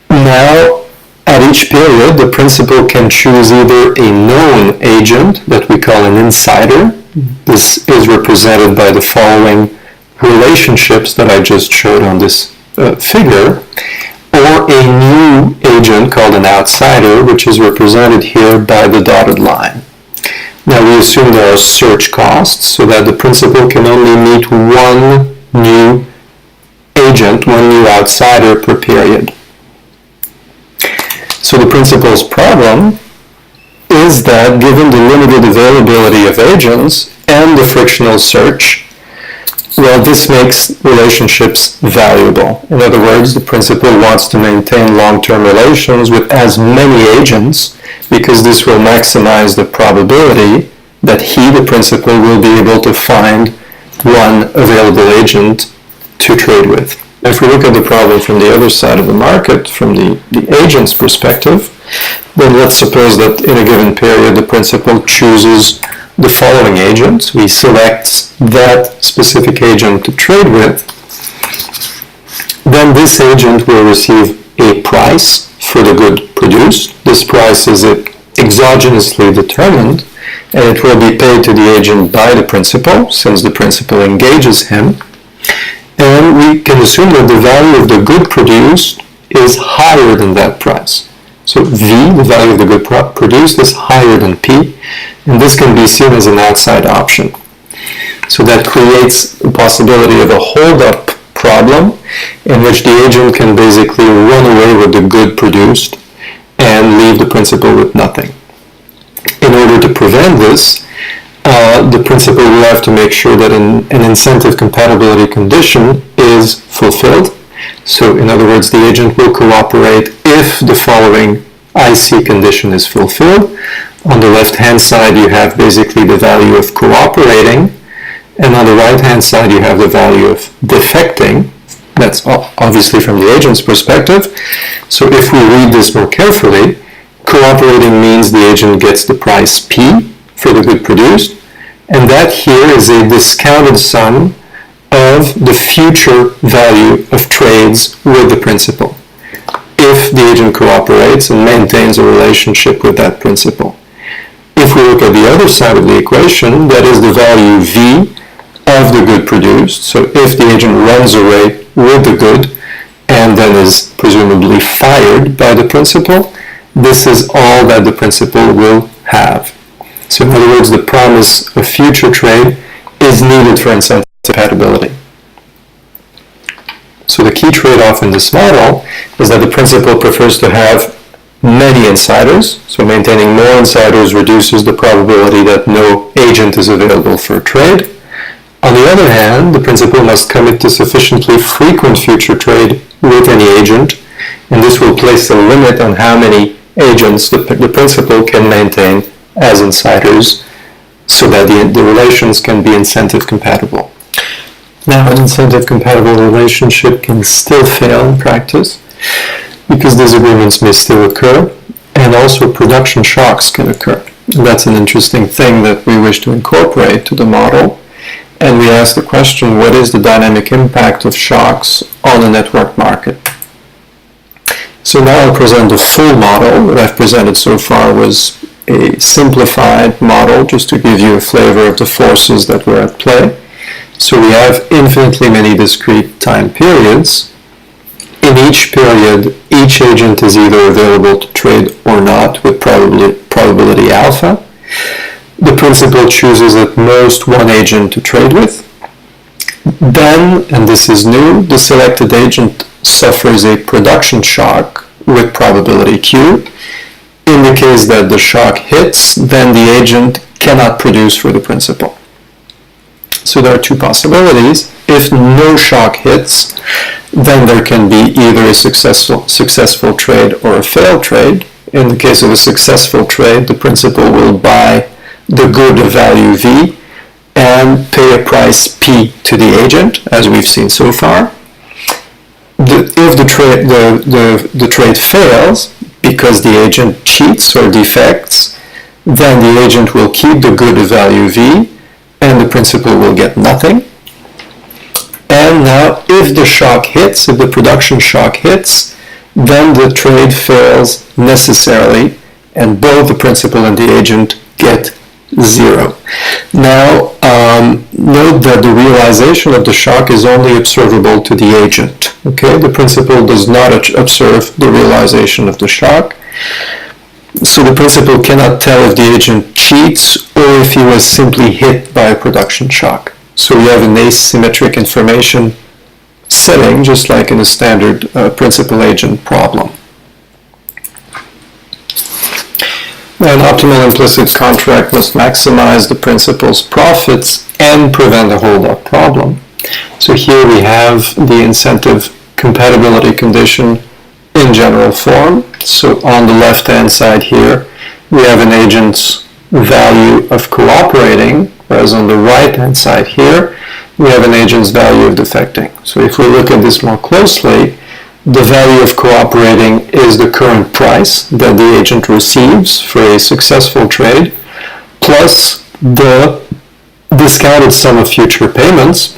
Now, at each period, the principal can choose either a known agent that we call an insider. This is represented by the following relationships that I just showed on this figure, or a new agent called an outsider, which is represented here by the dotted line. Now we assume there are search costs, so that the principal can only meet one new agent, one new outsider per period. So the principal's problem is that given the limited availability of agents and the frictional search, well, this makes relationships valuable. In other words, the principal wants to maintain long-term relations with as many agents because this will maximize the probability that he, the principal, will be able to find one available agent to trade with. If we look at the problem from the other side of the market, from the agent's perspective, then let's suppose that in a given period the principal chooses the following agents. He selects that specific agent to trade with. Then this agent will receive a price for the good produced. This price is exogenously determined, and it will be paid to the agent by the principal, since the principal engages him. And we can assume that the value of the good produced is higher than that price. So V, the value of the good produced, is higher than P, and this can be seen as an outside option. So that creates the possibility of a hold-up problem in which the agent can basically run away with the good produced and leave the principal with nothing. In order to prevent this, the principal will have to make sure that an incentive compatibility condition is fulfilled. So in other words, the agent will cooperate if the following IC condition is fulfilled. On the left-hand side, you have basically the value of cooperating, and on the right-hand side, you have the value of defecting. That's obviously from the agent's perspective. So if we read this more carefully, cooperating means the agent gets the price P for the good produced, and that here is a discounted sum of the future value of trades with the principal, if the agent cooperates and maintains a relationship with that principal. If we look at the other side of the equation, that is the value V of the good produced. So if the agent runs away with the good and then is presumably fired by the principal, this is all that the principal will have. So in other words, the promise of future trade is needed for incentive compatibility. So the key trade-off in this model is that the principal prefers to have many insiders. So maintaining more insiders reduces the probability that no agent is available for a trade. On the other hand, the principal must commit to sufficiently frequent future trade with any agent, and this will place a limit on how many agents the principal can maintain as insiders so that the relations can be incentive compatible. Now, an incentive compatible relationship can still fail in practice because disagreements may still occur, and also production shocks can occur. And that's an interesting thing that we wish to incorporate to the model. And we ask the question, what is the dynamic impact of shocks on the network market? So now I'll present the full model. What I've presented so far was a simplified model just to give you a flavor of the forces that were at play. So we have infinitely many discrete time periods. In each period, each agent is either available to trade or not with probability alpha. The principal chooses at most one agent to trade with. Then, and this is new, the selected agent suffers a production shock with probability Q. In the case that the shock hits, then the agent cannot produce for the principal. So there are two possibilities. If no shock hits, then there can be either a successful trade or a failed trade. In the case of a successful trade, the principal will buy the good of value V and pay a price P to the agent, as we've seen so far. If the trade fails because the agent cheats or defects, then the agent will keep the good of value V and the principal will get nothing. And now if the shock hits, if the production shock hits, then the trade fails necessarily and both the principal and the agent get zero. Now note that the realization of the shock is only observable to the agent. Okay, the principal does not observe the realization of the shock. So the principal cannot tell if the agent cheats or if he was simply hit by a production shock. So we have an asymmetric information setting, just like in a standard principal-agent problem. Now, an optimal implicit contract must maximize the principal's profits and prevent a hold-up problem. So here we have the incentive compatibility condition in general form. So on the left-hand side here, we have an agent's value of cooperating, whereas on the right-hand side here, we have an agent's value of defecting. So if we look at this more closely, the value of cooperating is the current price that the agent receives for a successful trade, plus the discounted sum of future payments,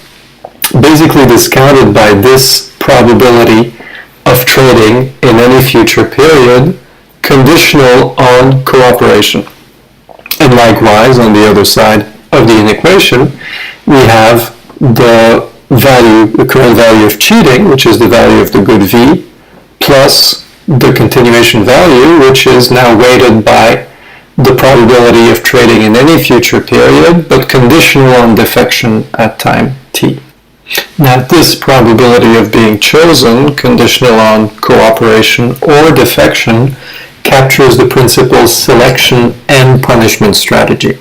basically discounted by this probability of trading in any future period, conditional on cooperation. And likewise, on the other side of the equation, we have the current value of cheating, which is the value of the good V, plus the continuation value, which is now weighted by the probability of trading in any future period, but conditional on defection at time t. Now, this probability of being chosen, conditional on cooperation or defection, captures the principal's selection and punishment strategy.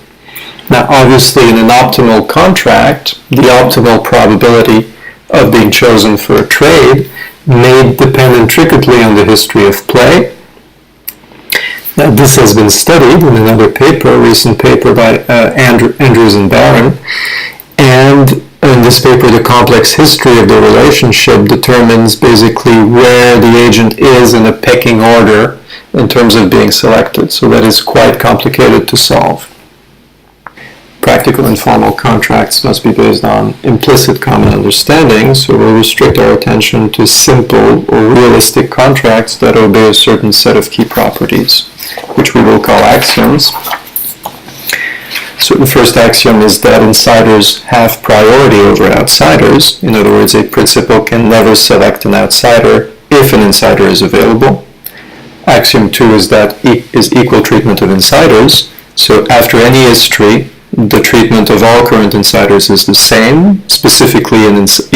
Now, obviously, in an optimal contract, the optimal probability of being chosen for a trade may depend intricately on the history of play. Now, this has been studied in another paper, a recent paper by Andrews and Barron, and in this paper, the complex history of the relationship determines basically where the agent is in a pecking order in terms of being selected. So that is quite complicated to solve. Practical and formal contracts must be based on implicit common understanding, so we'll restrict our attention to simple or realistic contracts that obey a certain set of key properties, which we will call axioms. So the first axiom is that insiders have priority over outsiders. In other words, a principal can never select an outsider if an insider is available. Axiom 2 is that is equal treatment of insiders. So after any history, the treatment of all current insiders is the same. Specifically,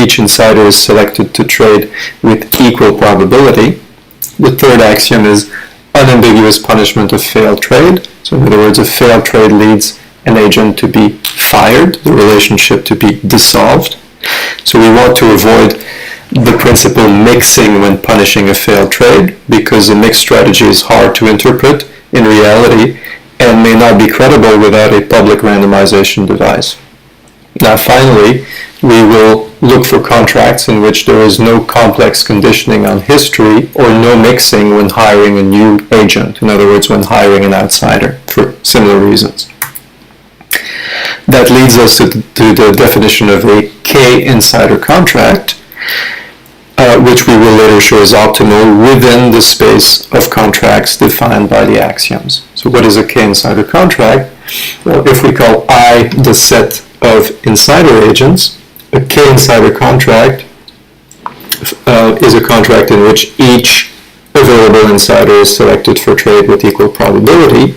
each insider is selected to trade with equal probability. The third axiom is unambiguous punishment of failed trade. So in other words, a failed trade leads an agent to be fired, the relationship to be dissolved. So we want to avoid the principal mixing when punishing a failed trade, because a mixed strategy is hard to interpret in reality and may not be credible without a public randomization device. Now finally, we will look for contracts in which there is no complex conditioning on history or no mixing when hiring a new agent, in other words, when hiring an outsider for similar reasons. That leads us to the definition of a K-insider contract, which we will later show is optimal within the space of contracts defined by the axioms. So what is a K-insider contract? Well, if we call I the set of insider agents, a K-insider contract is a contract in which each available insider is selected for trade with equal probability,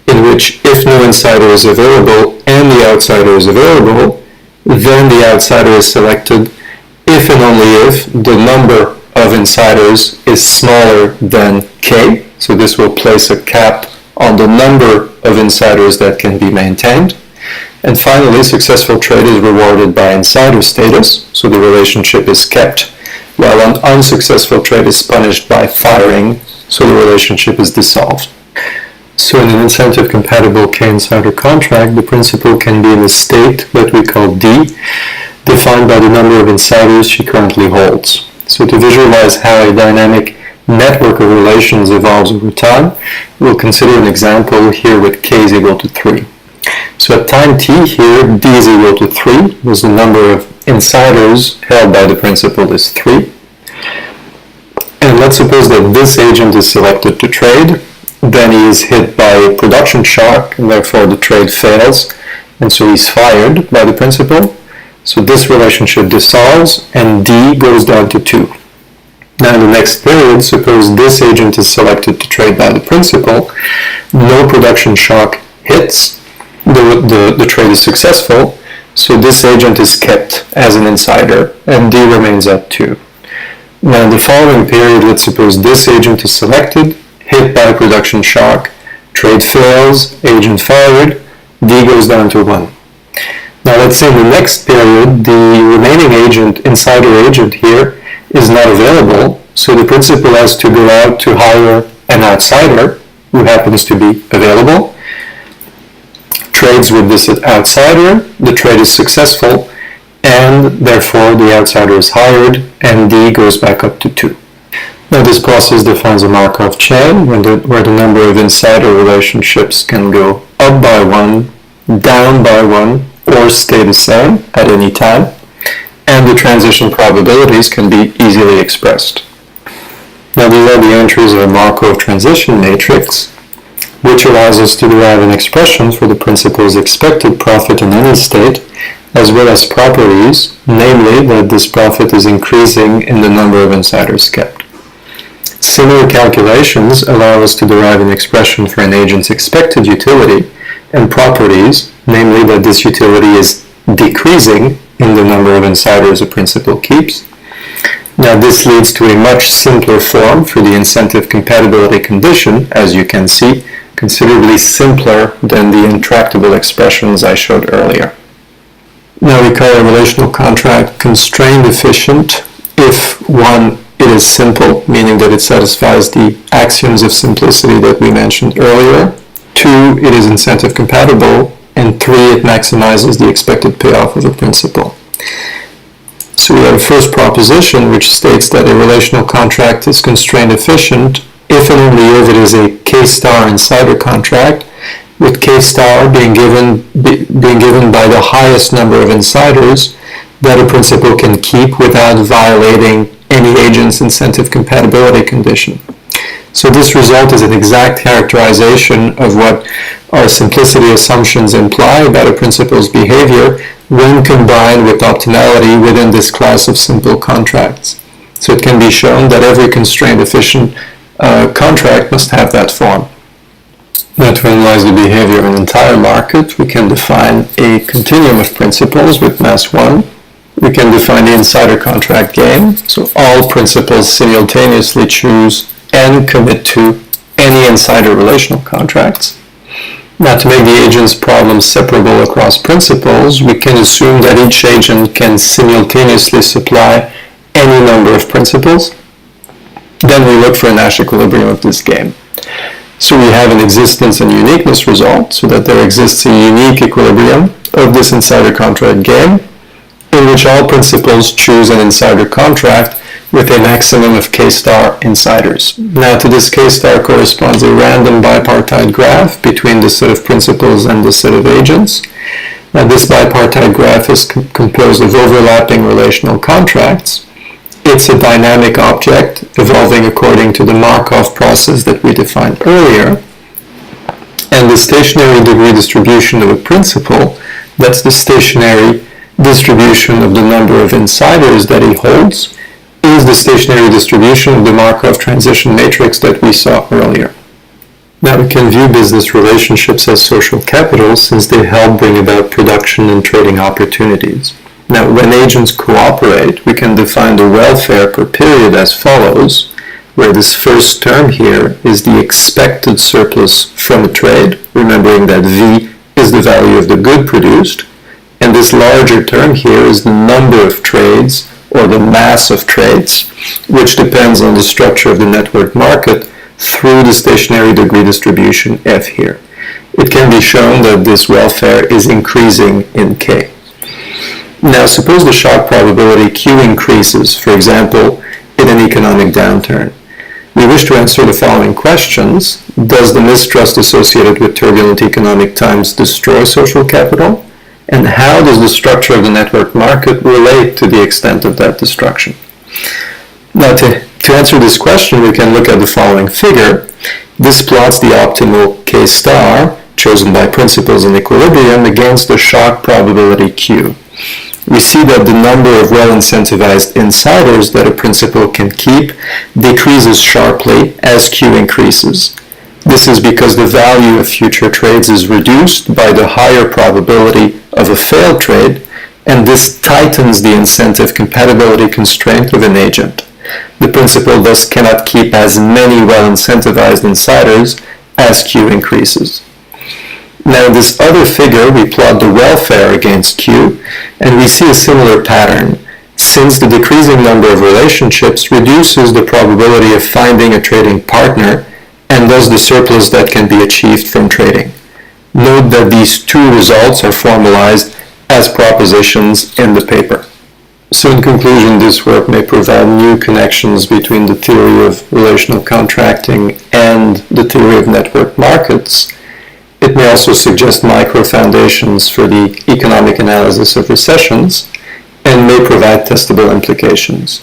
in which if no insider is available and the outsider is available, then the outsider is selected if and only if the number of insiders is smaller than K. So this will place a cap on the number of insiders that can be maintained. And finally, successful trade is rewarded by insider status, so the relationship is kept, while an unsuccessful trade is punished by firing, so the relationship is dissolved. So in an incentive-compatible K-insider contract, the principal can be in a state that we call D, defined by the number of insiders she currently holds. So to visualize how a dynamic network of relations evolves over time, we'll consider an example here with K is equal to 3. So at time t here, D is equal to 3, because the number of insiders held by the principal is 3. And let's suppose that this agent is selected to trade, then he is hit by a production shock, and therefore the trade fails, and so he's fired by the principal. So this relationship dissolves, and D goes down to 2. Now in the next period, suppose this agent is selected to trade by the principal, no production shock hits, the trade is successful, so this agent is kept as an insider, and D remains at 2. Now in the following period, let's suppose this agent is selected, hit by a production shock, trade fails, agent fired, D goes down to 1. Now let's say in the next period, the remaining agent, insider agent here, is not available, so the principal has to go out to hire an outsider who happens to be available, trades with this outsider, the trade is successful, and therefore the outsider is hired, and D goes back up to 2. Now this process defines a Markov chain where the number of insider relationships can go up by 1, down by 1, or stay the same at any time, and the transition probabilities can be easily expressed. Now these are the entries of a Markov transition matrix, which allows us to derive an expression for the principal's expected profit in any state, as well as properties, namely that this profit is increasing in the number of insiders kept. Similar calculations allow us to derive an expression for an agent's expected utility and properties, namely that this utility is decreasing in the number of insiders a principal keeps, Now this leads to a much simpler form for the incentive compatibility condition, as you can see, considerably simpler than the intractable expressions I showed earlier. Now we call a relational contract constrained efficient if 1, it is simple, meaning that it satisfies the axioms of simplicity that we mentioned earlier. 2, it is incentive compatible, and 3, it maximizes the expected payoff of a principal. So we have a first proposition which states that a relational contract is constrained efficient if and only if it is a K star insider contract, with K star being given by the highest number of insiders that a principal can keep without violating any agent's incentive compatibility condition. So this result is an exact characterization of what our simplicity assumptions imply about a principal's behavior when combined with optimality within this class of simple contracts. So it can be shown that every constrained efficient contract must have that form. Now to analyze the behavior of an entire market, we can define a continuum of principles with mass 1. We can define the insider contract game, so all principals simultaneously choose and commit to any insider relational contracts. Now to make the agent's problem separable across principals, we can assume that each agent can simultaneously supply any number of principals. Then we look for a Nash equilibrium of this game. So we have an existence and uniqueness result, so that there exists a unique equilibrium of this insider contract game, in which all principals choose an insider contract with a maximum of K star insiders. Now to this K star corresponds a random bipartite graph between the set of principals and the set of agents. Now this bipartite graph is composed of overlapping relational contracts. It's a dynamic object evolving according to the Markov process that we defined earlier. And the stationary degree distribution of a principal, that's the stationary distribution of the number of insiders that he holds, is the stationary distribution of the Markov transition matrix that we saw earlier. Now we can view business relationships as social capital since they help bring about production and trading opportunities. Now when agents cooperate, we can define the welfare per period as follows, where this first term here is the expected surplus from a trade, remembering that V is the value of the good produced, and this larger term here is the number of trades, or the mass of trades, which depends on the structure of the network market through the stationary degree distribution F here. It can be shown that this welfare is increasing in K. Now suppose the shock probability Q increases, for example, in an economic downturn. We wish to answer the following questions. Does the mistrust associated with turbulent economic times destroy social capital? And how does the structure of the network market relate to the extent of that destruction? Now to answer this question, we can look at the following figure. This plots the optimal K star, chosen by principals in equilibrium, against the shock probability Q. We see that the number of well-incentivized insiders that a principal can keep decreases sharply as Q increases. This is because the value of future trades is reduced by the higher probability of a failed trade, and this tightens the incentive compatibility constraint of an agent. The principal thus cannot keep as many well-incentivized insiders as Q increases. Now in this other figure, we plot the welfare against Q, and we see a similar pattern, since the decreasing number of relationships reduces the probability of finding a trading partner, and thus the surplus that can be achieved from trading. Note that these two results are formalized as propositions in the paper. So in conclusion, this work may provide new connections between the theory of relational contracting and the theory of network markets. It may also suggest micro-foundations for the economic analysis of recessions, and may provide testable implications.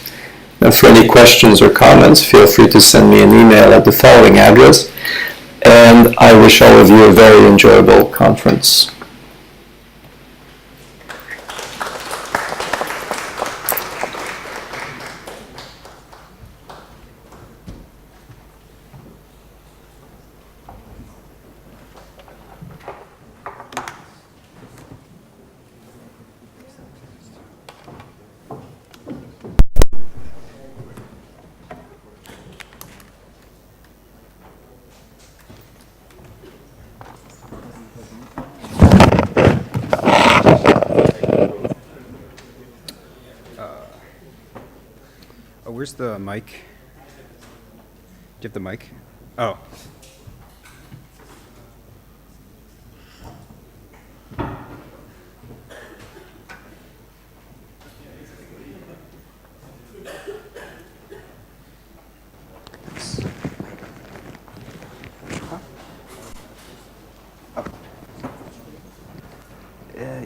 Now, for any questions or comments, feel free to send me an email at the following address, and I wish all of you a very enjoyable conference. Oh, where's the mic? Do you have the mic? Oh.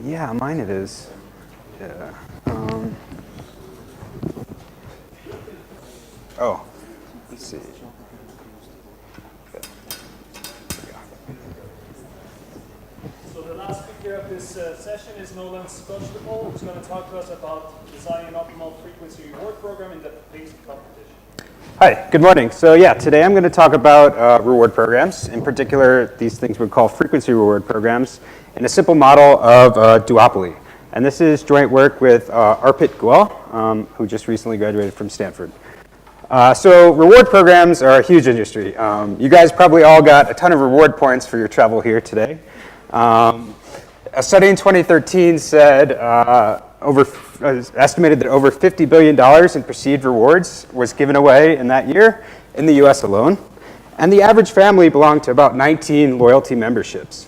Yeah, mine it is. Yeah. Oh, let's see. So the last speaker of this session is Nolan Skochdopole, who's going to talk to us about designing an optimal frequency reward program in the paced competition. Hi, good morning. So yeah, today I'm going to talk about reward programs. In particular, these things we call frequency reward programs in a simple model of duopoly. And this is joint work with Arpit Goel, who just recently graduated from Stanford. So reward programs are a huge industry. You guys probably all got a ton of reward points for your travel here today. A study in 2013 said estimated that over $50 billion in perceived rewards was given away in that year in the US alone. And the average family belonged to about 19 loyalty memberships.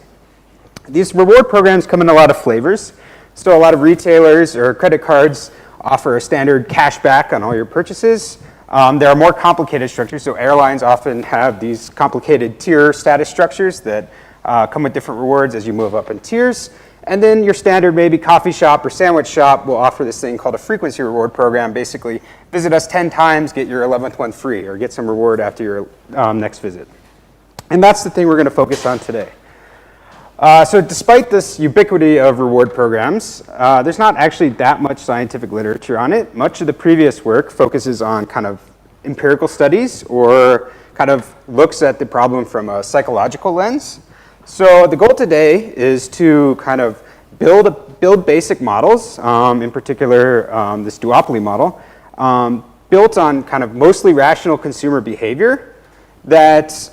These reward programs come in a lot of flavors. So a lot of retailers or credit cards offer a standard cash back on all your purchases. There are more complicated structures, so airlines often have these complicated tier status structures that come with different rewards as you move up in tiers. And then your standard maybe coffee shop or sandwich shop will offer this thing called a frequency reward program. Basically, visit us 10 times, get your 11th one free, or get some reward after your next visit. And that's the thing we're going to focus on today. So despite this ubiquity of reward programs, there's not actually that much scientific literature on it. Much of the previous work focuses on kind of empirical studies or kind of looks at the problem from a psychological lens. So the goal today is to kind of build basic models, in particular this duopoly model, built on kind of mostly rational consumer behavior that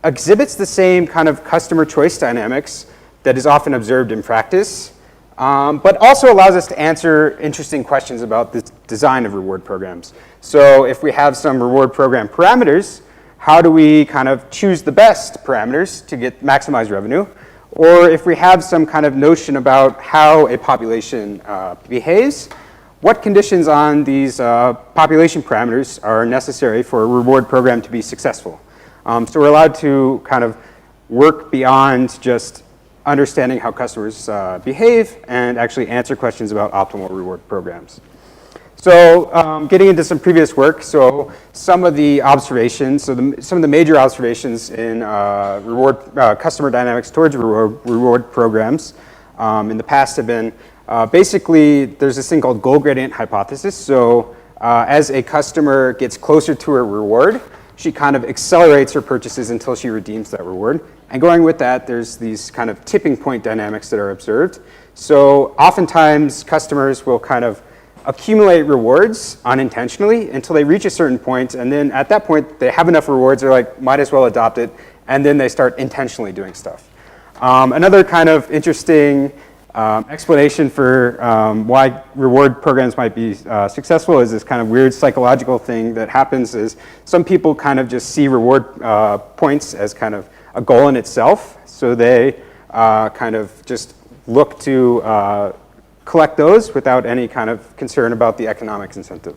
exhibits the same kind of customer choice dynamics that is often observed in practice, but also allows us to answer interesting questions about the design of reward programs. So if we have some reward program parameters, how do we kind of choose the best parameters to get maximize revenue? Or if we have some kind of notion about how a population behaves, what conditions on these population parameters are necessary for a reward program to be successful? So we're allowed to kind of work beyond just understanding how customers behave and actually answer questions about optimal reward programs. So getting into some previous work, so some of the observations, some of the major observations in customer dynamics towards reward programs in the past have been basically there's this thing called goal gradient hypothesis. So as a customer gets closer to a reward, she kind of accelerates her purchases until she redeems that reward. And going with that, there's these kind of tipping point dynamics that are observed. So oftentimes customers will kind of accumulate rewards unintentionally until they reach a certain point, and then at that point they have enough rewards, they're like, might as well adopt it, and then they start intentionally doing stuff. Another kind of interesting explanation for why reward programs might be successful is this kind of weird psychological thing that happens is some people kind of just see reward points as kind of a goal in itself. So they kind of just look to collect those without any kind of concern about the economic incentive.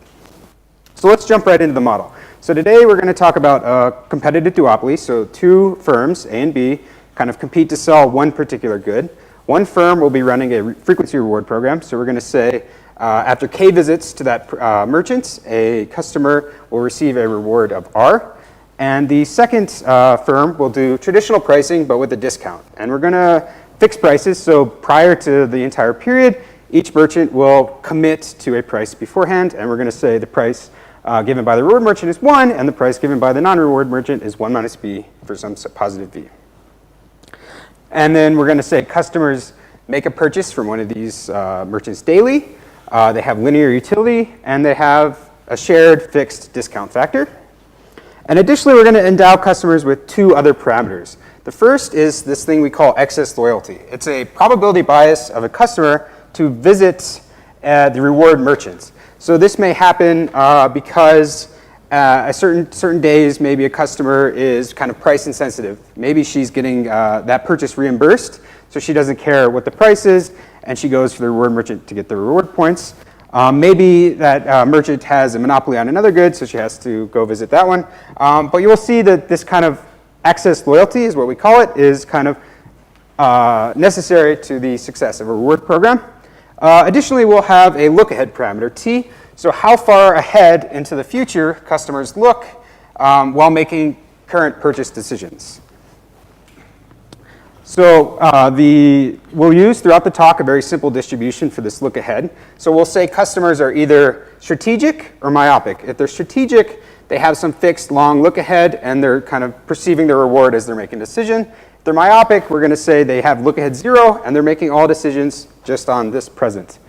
So let's jump right into the model. So today we're going to talk about competitive duopoly. So two firms, A and B, kind of compete to sell one particular good. One firm will be running a frequency reward program. So we're going to say after K visits to that merchant, a customer will receive a reward of R. And the second firm will do traditional pricing, but with a discount. And we're going to fix prices. So prior to the entire period, each merchant will commit to a price beforehand. And we're going to say the price given by the reward merchant is 1, and the price given by the non-reward merchant is 1 minus B for some positive V. And then we're going to say customers make a purchase from one of these merchants daily. They have linear utility, and they have a shared fixed discount factor. And additionally, we're going to endow customers with two other parameters. The first is this thing we call excess loyalty. It's a probability bias of a customer to visit the reward merchants. So this may happen because at certain days, maybe a customer is kind of price insensitive. Maybe she's getting that purchase reimbursed, so she doesn't care what the price is, and she goes for the reward merchant to get the reward points. Maybe that merchant has a monopoly on another good, so she has to go visit that one. But you will see that this kind of excess loyalty is what we call it, is kind of necessary to the success of a reward program. Additionally, we'll have a look-ahead parameter, T. So how far ahead into the future customers look while making current purchase decisions. So we'll use throughout the talk a very simple distribution for this look ahead. So we'll say customers are either strategic or myopic. If they're strategic, they have some fixed long look ahead and they're kind of perceiving the reward as they're making a decision. If they're myopic, we're going to say they have look ahead 0 and they're making all decisions just on this present.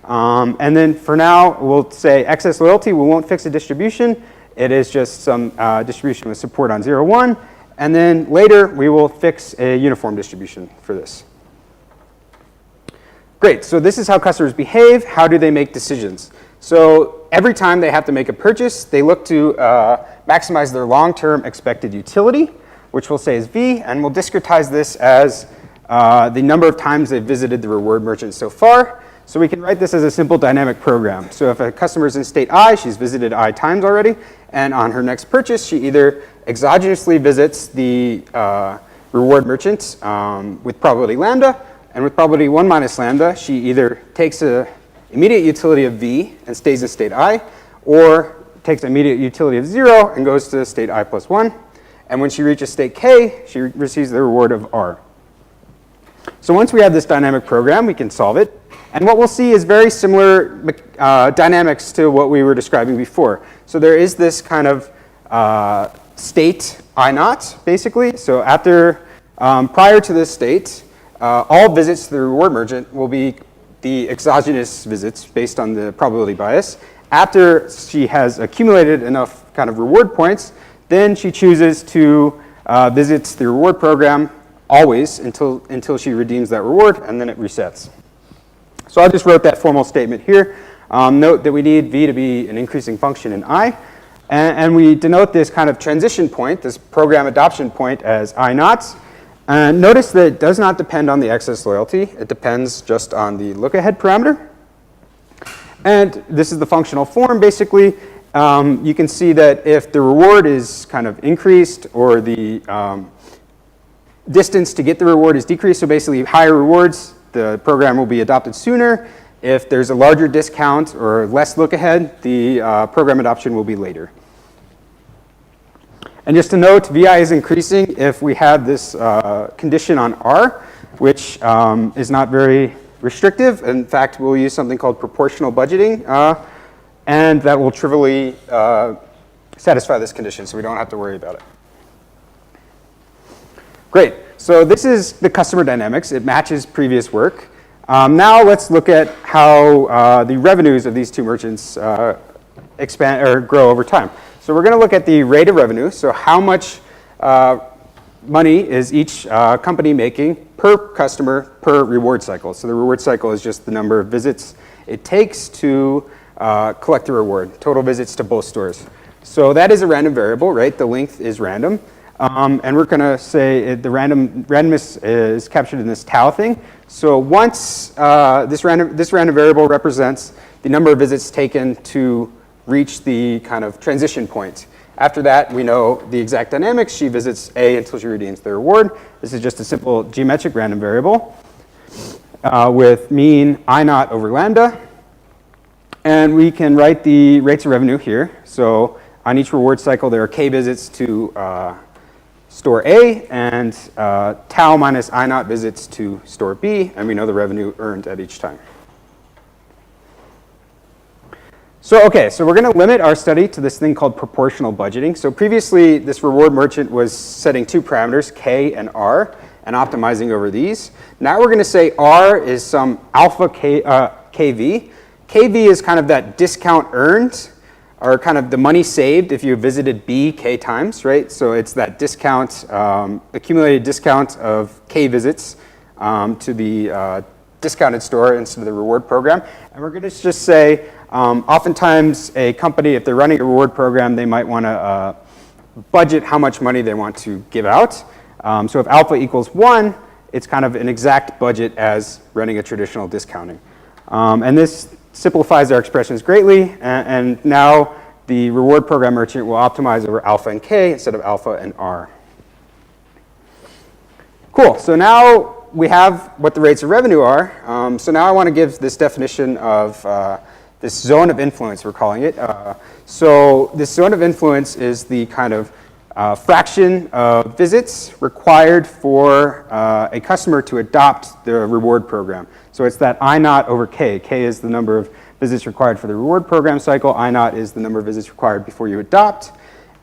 And then for now, we'll say excess loyalty. We won't fix a distribution. It is just some distribution with support on 0, 1. And then later, we will fix a uniform distribution for this. Great, so this is how customers behave. How do they make decisions? So every time they have to make a purchase, they look to maximize their long-term expected utility, which we'll say is V, and we'll discretize this as the number of times they've visited the reward merchant so far. So we can write this as a simple dynamic program. So if a customer is in state I, she's visited I times already, and on her next purchase, she either exogenously visits the reward merchant with probability lambda, and with probability 1 minus lambda, she either takes an immediate utility of V and stays in state I, or takes an immediate utility of 0 and goes to state I plus 1. And when she reaches state K, she receives the reward of R. So once we have this dynamic program, we can solve it. And what we'll see is very similar dynamics to what we were describing before. So there is this kind of state I naught, basically. So after, prior to this state, all visits to the reward merchant will be the exogenous visits based on the probability bias. After she has accumulated enough kind of reward points, then she chooses to visit the reward program always until she redeems that reward, and then it resets. So I just wrote that formal statement here. Note that we need V to be an increasing function in I. And we denote this kind of transition point, this program adoption point, as I naught. And notice that it does not depend on the excess loyalty. It depends just on the look ahead parameter. And this is the functional form, basically. You can see that if the reward is kind of increased or the distance to get the reward is decreased, so basically higher rewards, the program will be adopted sooner. If there's a larger discount or less look ahead, the program adoption will be later. And just to note, VI is increasing if we have this condition on R, which is not very restrictive. In fact, we'll use something called proportional budgeting, and that will trivially satisfy this condition, so we don't have to worry about it. Great. So this is the customer dynamics. It matches previous work. Now let's look at how the revenues of these two merchants expand or grow over time. So we're going to look at the rate of revenue. So how much money is each company making per customer per reward cycle. So the reward cycle is just the number of visits it takes to collect the reward, total visits to both stores. So that is a random variable, right? The length is random. And we're going to say the randomness is captured in this tau thing. So once this random variable represents the number of visits taken to reach the kind of transition point. After that, we know the exact dynamics. She visits A until she redeems the reward. This is just a simple geometric random variable with mean I naught over lambda. And we can write the rates of revenue here. So on each reward cycle, there are K visits to store A and tau minus I naught visits to store B, and we know the revenue earned at each time. So we're going to limit our study to this thing called proportional budgeting. So previously, this reward merchant was setting two parameters, K and R, and optimizing over these. Now we're going to say R is some alpha KV. KV is kind of that discount earned, or kind of the money saved if you visited B K times, right? So it's that discount, accumulated discount of K visits to the discounted store instead of the reward program. And we're going to just say, oftentimes a company, if they're running a reward program, they might want to budget how much money they want to give out. So if alpha equals 1, it's kind of an exact budget as running a traditional discounting. And this simplifies our expressions greatly, and now the reward program merchant will optimize over alpha and k instead of alpha and r. Cool, so now we have what the rates of revenue are. So now I want to give this definition of this zone of influence, we're calling it. So this zone of influence is the kind of fraction of visits required for a customer to adopt the reward program. So it's that I naught over k. K is the number of visits required for the reward program cycle. I naught is the number of visits required before you adopt.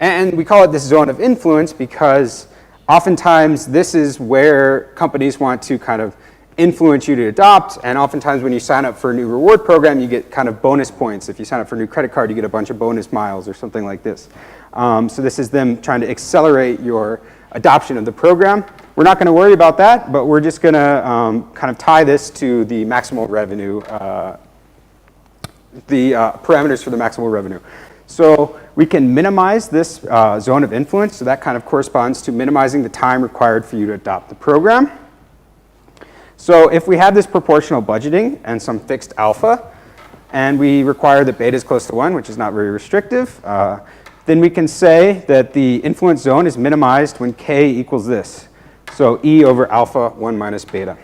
And we call it this zone of influence because oftentimes this is where companies want to kind of influence you to adopt. And oftentimes when you sign up for a new reward program, you get kind of bonus points. If you sign up for a new credit card, you get a bunch of bonus miles or something like this. So this is them trying to accelerate your adoption of the program. We're not going to worry about that, but we're just going to kind of tie this to the maximal revenue, the parameters for the maximal revenue. So we can minimize this zone of influence. So that kind of corresponds to minimizing the time required for you to adopt the program. So if we have this proportional budgeting and some fixed alpha, and we require that beta is close to 1, which is not very restrictive, then we can say that the influence zone is minimized when k equals this. So E over alpha 1 minus beta.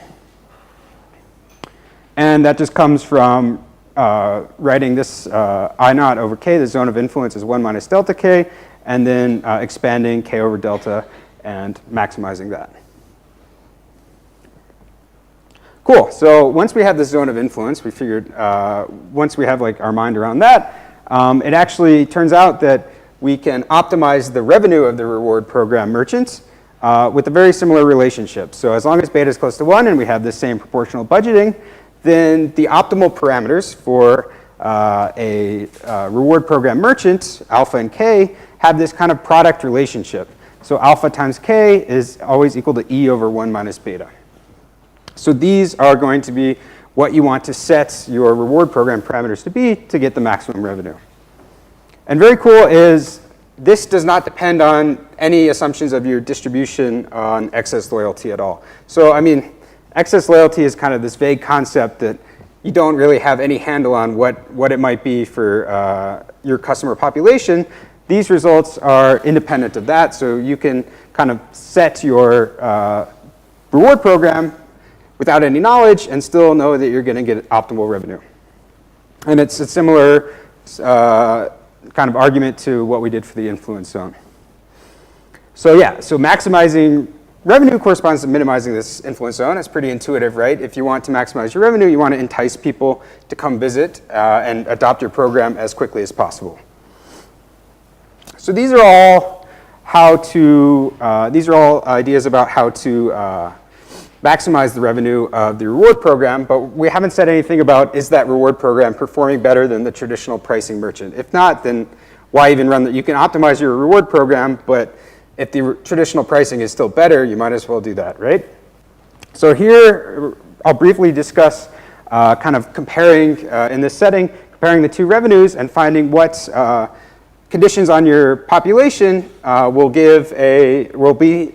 And that just comes from writing this I naught over k, the zone of influence is 1 minus delta k, and then expanding k over delta and maximizing that. Cool, so once we have this zone of influence, we figured once we have like our mind around that, it actually turns out that we can optimize the revenue of the reward program merchants with a very similar relationship. So as long as beta is close to 1 and we have the same proportional budgeting, then the optimal parameters for a reward program merchant, alpha and k, have this kind of product relationship. So alpha times k is always equal to E over 1 minus beta. So these are going to be what you want to set your reward program parameters to be to get the maximum revenue. And very cool is this does not depend on any assumptions of your distribution on excess loyalty at all. So I mean, excess loyalty is kind of this vague concept that you don't really have any handle on what it might be for your customer population. These results are independent of that, so you can kind of set your reward program without any knowledge and still know that you're going to get optimal revenue. And it's a similar kind of argument to what we did for the influence zone. So yeah, so maximizing revenue corresponds to minimizing this influence zone. It's pretty intuitive, right? If you want to maximize your revenue, you want to entice people to come visit and adopt your program as quickly as possible. So these are all ideas about how to maximize the revenue of the reward program, but we haven't said anything about is that reward program performing better than the traditional pricing merchant. If not, then why even run that? You can optimize your reward program, but if the traditional pricing is still better, you might as well do that, right? So here, I'll briefly discuss kind of comparing, in this setting, comparing the two revenues and finding what conditions on your population will be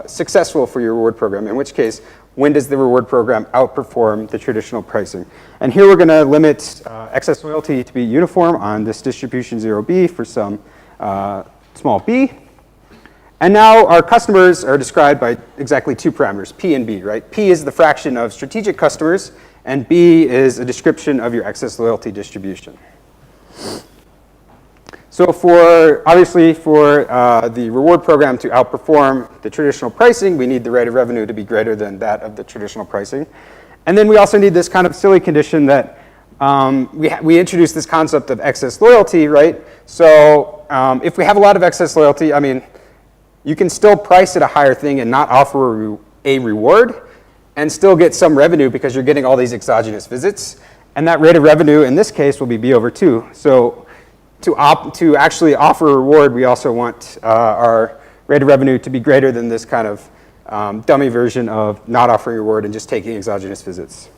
successful for your reward program, in which case, when does the reward program outperform the traditional pricing? And here we're going to limit excess loyalty to be uniform on this distribution 0b for some small b. And now our customers are described by exactly two parameters, P and B, right? P is the fraction of strategic customers, and B is a description of your excess loyalty distribution. So obviously for the reward program to outperform the traditional pricing, we need the rate of revenue to be greater than that of the traditional pricing. And then we also need this kind of silly condition that we introduced this concept of excess loyalty, right? So if we have a lot of excess loyalty, I mean, you can still price at a higher thing and not offer a reward and still get some revenue because you're getting all these exogenous visits. And that rate of revenue in this case will be B over 2. So to actually offer a reward, we also want our rate of revenue to be greater than this kind of dummy version of not offering a reward and just taking exogenous visits.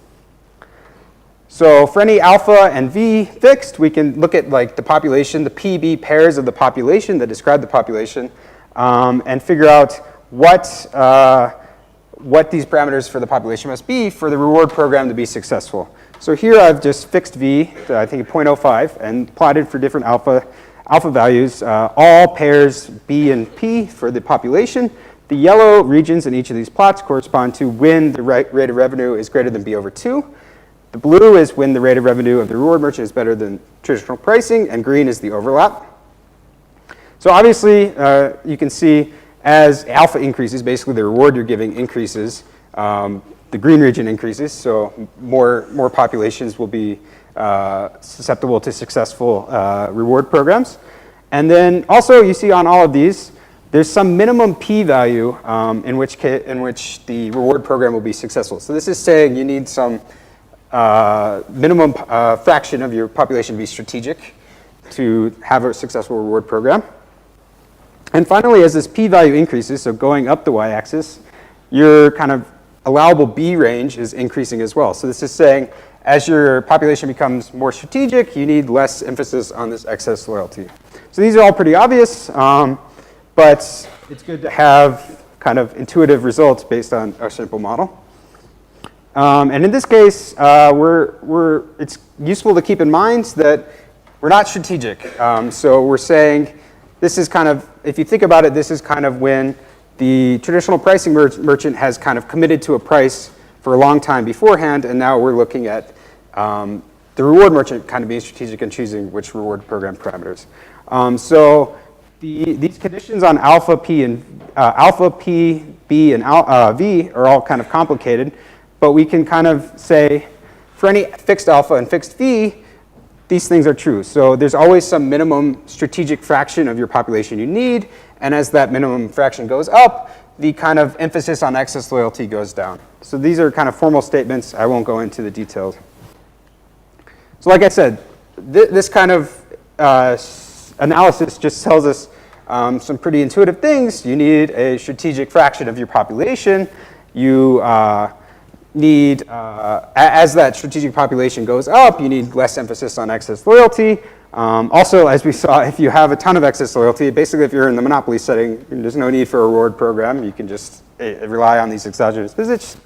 So for any alpha and v fixed, we can look at like the population, the PB pairs of the population that describe the population, and figure out what these parameters for the population must be for the reward program to be successful. So here I've just fixed v, I think at 0.05, and plotted for different alpha values, all pairs b and p for the population. The yellow regions in each of these plots correspond to when the rate of revenue is greater than b over 2. The blue is when the rate of revenue of the reward merchant is better than traditional pricing, and green is the overlap. So obviously, you can see as alpha increases, basically the reward you're giving increases, the green region increases, so more populations will be susceptible to successful reward programs. And then also you see on all of these, there's some minimum p-value in which the reward program will be successful. So this is saying you need some minimum fraction of your population to be strategic to have a successful reward program. And finally, as this p-value increases, so going up the y-axis, your kind of allowable b range is increasing as well. So this is saying as your population becomes more strategic, you need less emphasis on this excess loyalty. So these are all pretty obvious, but it's good to have kind of intuitive results based on a simple model. And in this case, it's useful to keep in mind that we're not strategic. So we're saying this is kind of, if you think about it, this is kind of when the traditional pricing merchant has kind of committed to a price for a long time beforehand, and now we're looking at the reward merchant kind of being strategic and choosing which reward program parameters. So these conditions on alpha, p, b, and v are all kind of complicated, but we can kind of say for any fixed alpha and fixed v, these things are true. So there's always some minimum strategic fraction of your population you need, and as that minimum fraction goes up, the kind of emphasis on excess loyalty goes down. So these are kind of formal statements. I won't go into the details. So like I said, this kind of analysis just tells us some pretty intuitive things. You need a strategic fraction of your population. You need, as that strategic population goes up, you need less emphasis on excess loyalty. Also, as we saw, if you have a ton of excess loyalty, basically if you're in the monopoly setting, there's no need for a reward program. You can just rely on these exogenous visits.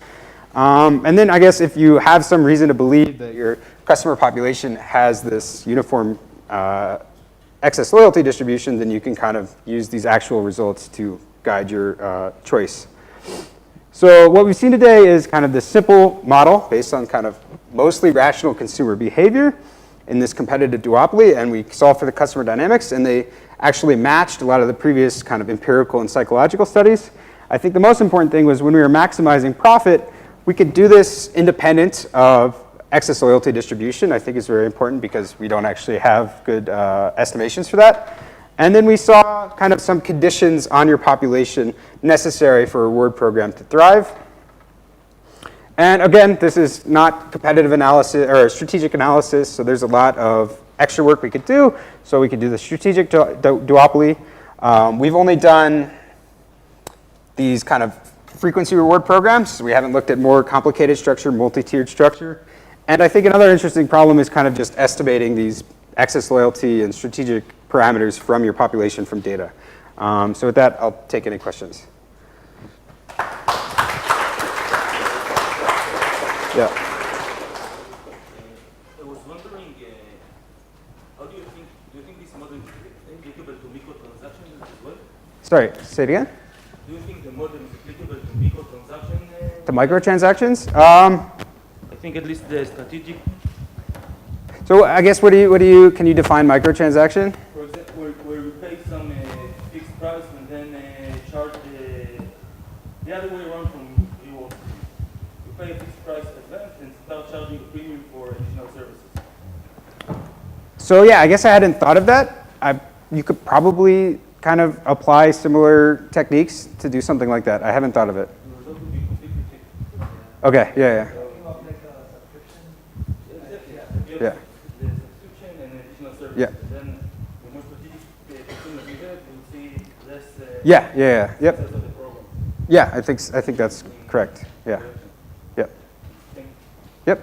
And then I guess if you have some reason to believe that your customer population has this uniform excess loyalty distribution, then you can kind of use these actual results to guide your choice. So what we've seen today is kind of this simple model based on kind of mostly rational consumer behavior in this competitive duopoly, and we solved for the customer dynamics, and they actually matched a lot of the previous kind of empirical and psychological studies. I think the most important thing was when we were maximizing profit, we could do this independent of excess loyalty distribution. I think is very important because we don't actually have good estimations for that. And then we saw kind of some conditions on your population necessary for a reward program to thrive. And again, this is not competitive analysis or strategic analysis, so there's a lot of extra work we could do. So we could do the strategic duopoly. We've only done these kind of frequency reward programs. So we haven't looked at more complicated structure, multi-tiered structure. And I think another interesting problem is kind of just estimating these excess loyalty and strategic parameters from your population from data. So with that, I'll take any questions. Yeah. I was wondering, how do you think this model is applicable to microtransactions as well? Sorry, say it again? Do you think the model is applicable to microtransactions? To microtransactions? I think at least the strategic. So I guess what do you can you define microtransaction? For example, where we pay some fixed price and then charge the other way around from you pay a fixed price advance and start charging a premium for additional services. So yeah, I guess I hadn't thought of that. You could probably kind of apply similar techniques to do something like that. I haven't thought of it. The result would be completely fixed. Okay, yeah. Yeah. The subscription and additional services. Yeah. Then the more strategic consumers you have, you'll see less Yeah. Yep. success of the program. Yeah, I think that's correct. Yeah. Yep. Thank you. Yep.